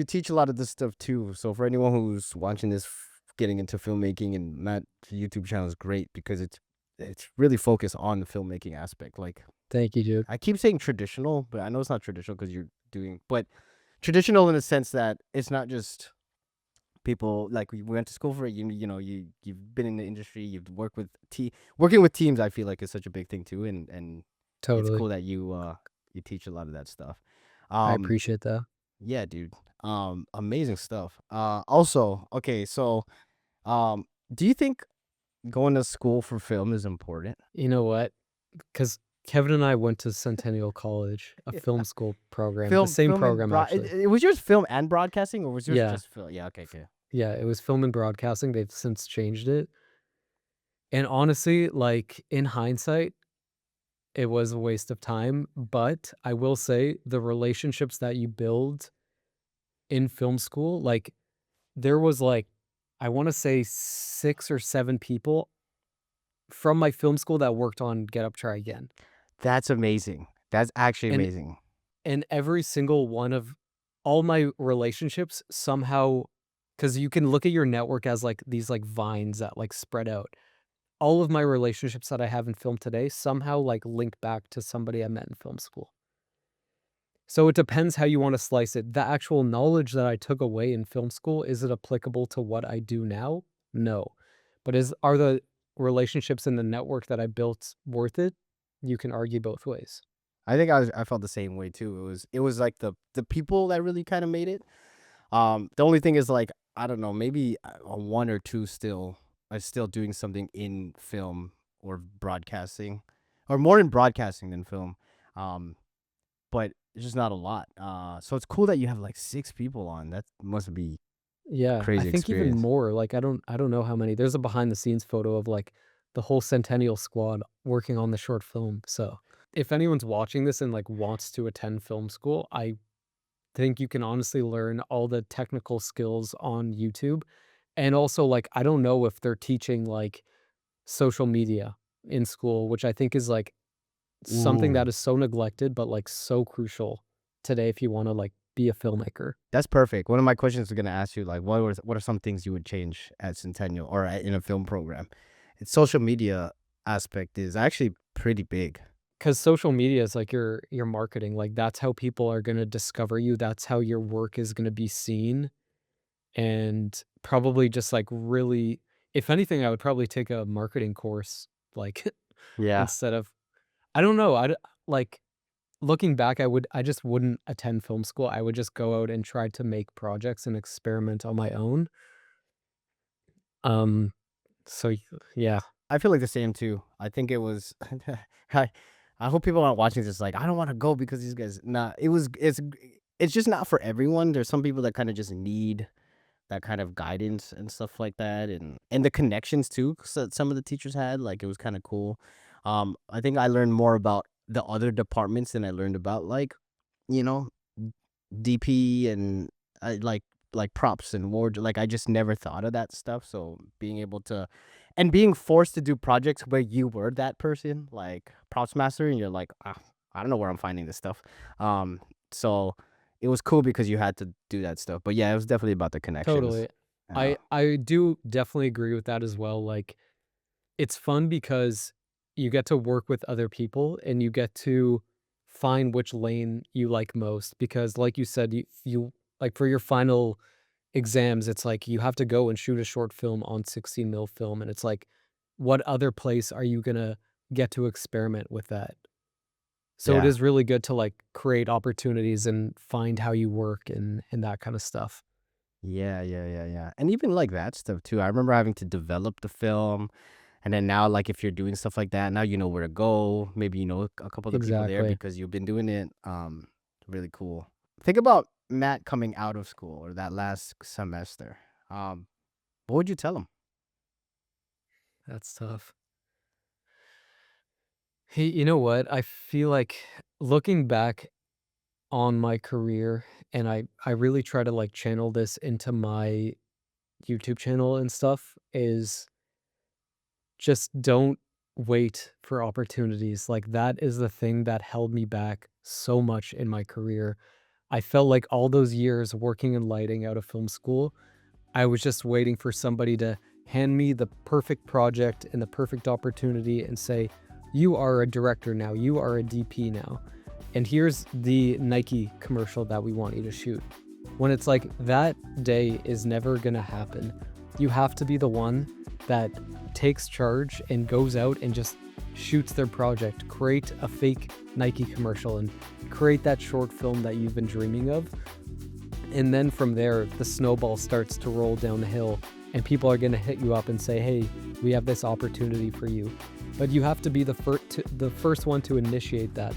Speaker 1: teach a lot of this stuff too. So for anyone who's watching this, getting into filmmaking, and Matt's YouTube channel is great because it's really focused on the filmmaking aspect. Like
Speaker 2: thank you, dude.
Speaker 1: I keep saying traditional, but I know it's not traditional because you're doing, but traditional in the sense that it's not just people like we went to school for it. You know you've been in the industry. You've worked with working with teams. I feel like is such a big thing too, and it's
Speaker 2: Totally.
Speaker 1: cool that you teach a lot of that stuff.
Speaker 2: I
Speaker 1: Um,
Speaker 2: appreciate that.
Speaker 1: yeah, dude. Amazing stuff. Also, okay, so um, do you think going to school for film is important?
Speaker 2: You know what? Because Kevin and I went to Centennial College, a
Speaker 1: Yeah.
Speaker 2: film school program, the same
Speaker 1: Film and
Speaker 2: program, actually.
Speaker 1: it was yours film and broadcasting, or was yours
Speaker 2: Yeah,
Speaker 1: just film? Yeah, okay, okay.
Speaker 2: yeah, it was film and broadcasting, they've since changed it, and honestly, like, in hindsight, it was a waste of time, but I will say the relationships that you build in film school, like, there was, like, I wanna say 6 or 7 people from my film school that worked on Get Up, Try Again,
Speaker 1: That's amazing. That's actually
Speaker 2: and
Speaker 1: amazing.
Speaker 2: every single one of all my relationships somehow, because you can look at your network as, like, these, like, vines that, like, spread out. All of my relationships that I have in film today somehow, like, link back to somebody I met in film school. So it depends how you wanna slice it. The actual knowledge that I took away in film school, is it applicable to what I do now? No. But are the relationships in the network that I built worth it? You can argue both ways.
Speaker 1: I think I felt the same way too. It was like the people that really kind of made it. The only thing is like I don't know, maybe one or two still are still doing something in film or broadcasting, or more in broadcasting than film. Um, but it's just not a lot. So it's cool that you have like 6 people on. That must be
Speaker 2: Yeah, I
Speaker 1: crazy
Speaker 2: think even
Speaker 1: experience.
Speaker 2: more, like, I don't know how many. There's a behind the scenes photo of, like, the whole Centennial squad working on the short film, so, if anyone's watching this and, like, wants to attend film school, I think you can honestly learn all the technical skills on YouTube, and also, like, I don't know if they're teaching, like, social media in school, which I think is, like, something
Speaker 1: Ooh,
Speaker 2: that is so neglected, but, like, so crucial today if you wanna, like, be a filmmaker.
Speaker 1: that's perfect. One of my questions was gonna ask you like, what are some things you would change at Centennial or in a film program? Its social media aspect is actually pretty big.
Speaker 2: 'Cause social media is like your marketing, like, that's how people are gonna discover you, that's how your work is gonna be seen, and probably just, like, really if anything, I would probably take a marketing course, like,
Speaker 1: Yeah.
Speaker 2: instead of I don't know, like, looking back, I just wouldn't attend film school, I would just go out and try to make projects and experiment on my own, um, so, yeah.
Speaker 1: I feel like the same too. I think it was I I hope people aren't watching this like, "I don't wanna go because these guys" nah, it's just not for everyone. There's some people that kinda just need that kind of guidance and stuff like that, and the connections too, that some of the teachers had, like, it was kinda cool. I think I learned more about the other departments than I learned about, like, you know, DP and like props and ward like I just never thought of that stuff. So being able to and being forced to do projects where you were that person, like props master, and you're like, ah, I don't know where I'm finding this stuff. So it was cool because you had to do that stuff. But yeah, it was definitely about the connections.
Speaker 2: Totally.
Speaker 1: Yeah.
Speaker 2: I do definitely agree with that as well, like, it's fun because you get to work with other people and you get to find which lane you like most because like you said, you like, for your final exams, it's like you have to go and shoot a short film on 16 mil film, and it's like, what other place are you gonna get to experiment with that? So it
Speaker 1: Yeah.
Speaker 2: is really good to like create opportunities and find how you work and that kind of stuff.
Speaker 1: Yeah. And even like that stuff too. I remember having to develop the film. And then now, like, if you're doing stuff like that, now you know where to go. Maybe you know a couple of the people there
Speaker 2: Exactly.
Speaker 1: because you've been doing it. Really cool. Think about Matt coming out of school or that last semester. Um, what would you tell him?
Speaker 2: That's tough. Hey, you know what? I feel like looking back on my career, and I really try to like channel this into my YouTube channel and stuff, is just don't wait for opportunities. Like that is the thing that held me back so much in my career. I felt like all those years working in lighting out of film school, I was just waiting for somebody to hand me the perfect project and the perfect opportunity and say, "You are a director now. You are a DP now. And here's the Nike commercial that we want you to shoot." When it's like that day is never going to happen. You have to be the one that takes charge and goes out and just shoots their project, create a fake Nike commercial and create that short film that you've been dreaming of. And then from there, the snowball starts to roll down the hill, and people are going to hit you up and say, "Hey, we have this opportunity for you." But you have to be the first one to initiate that,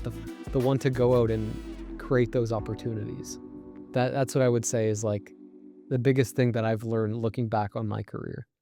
Speaker 2: the one to go out and create those opportunities. That's what I would say is like the biggest thing that I've learned looking back on my career.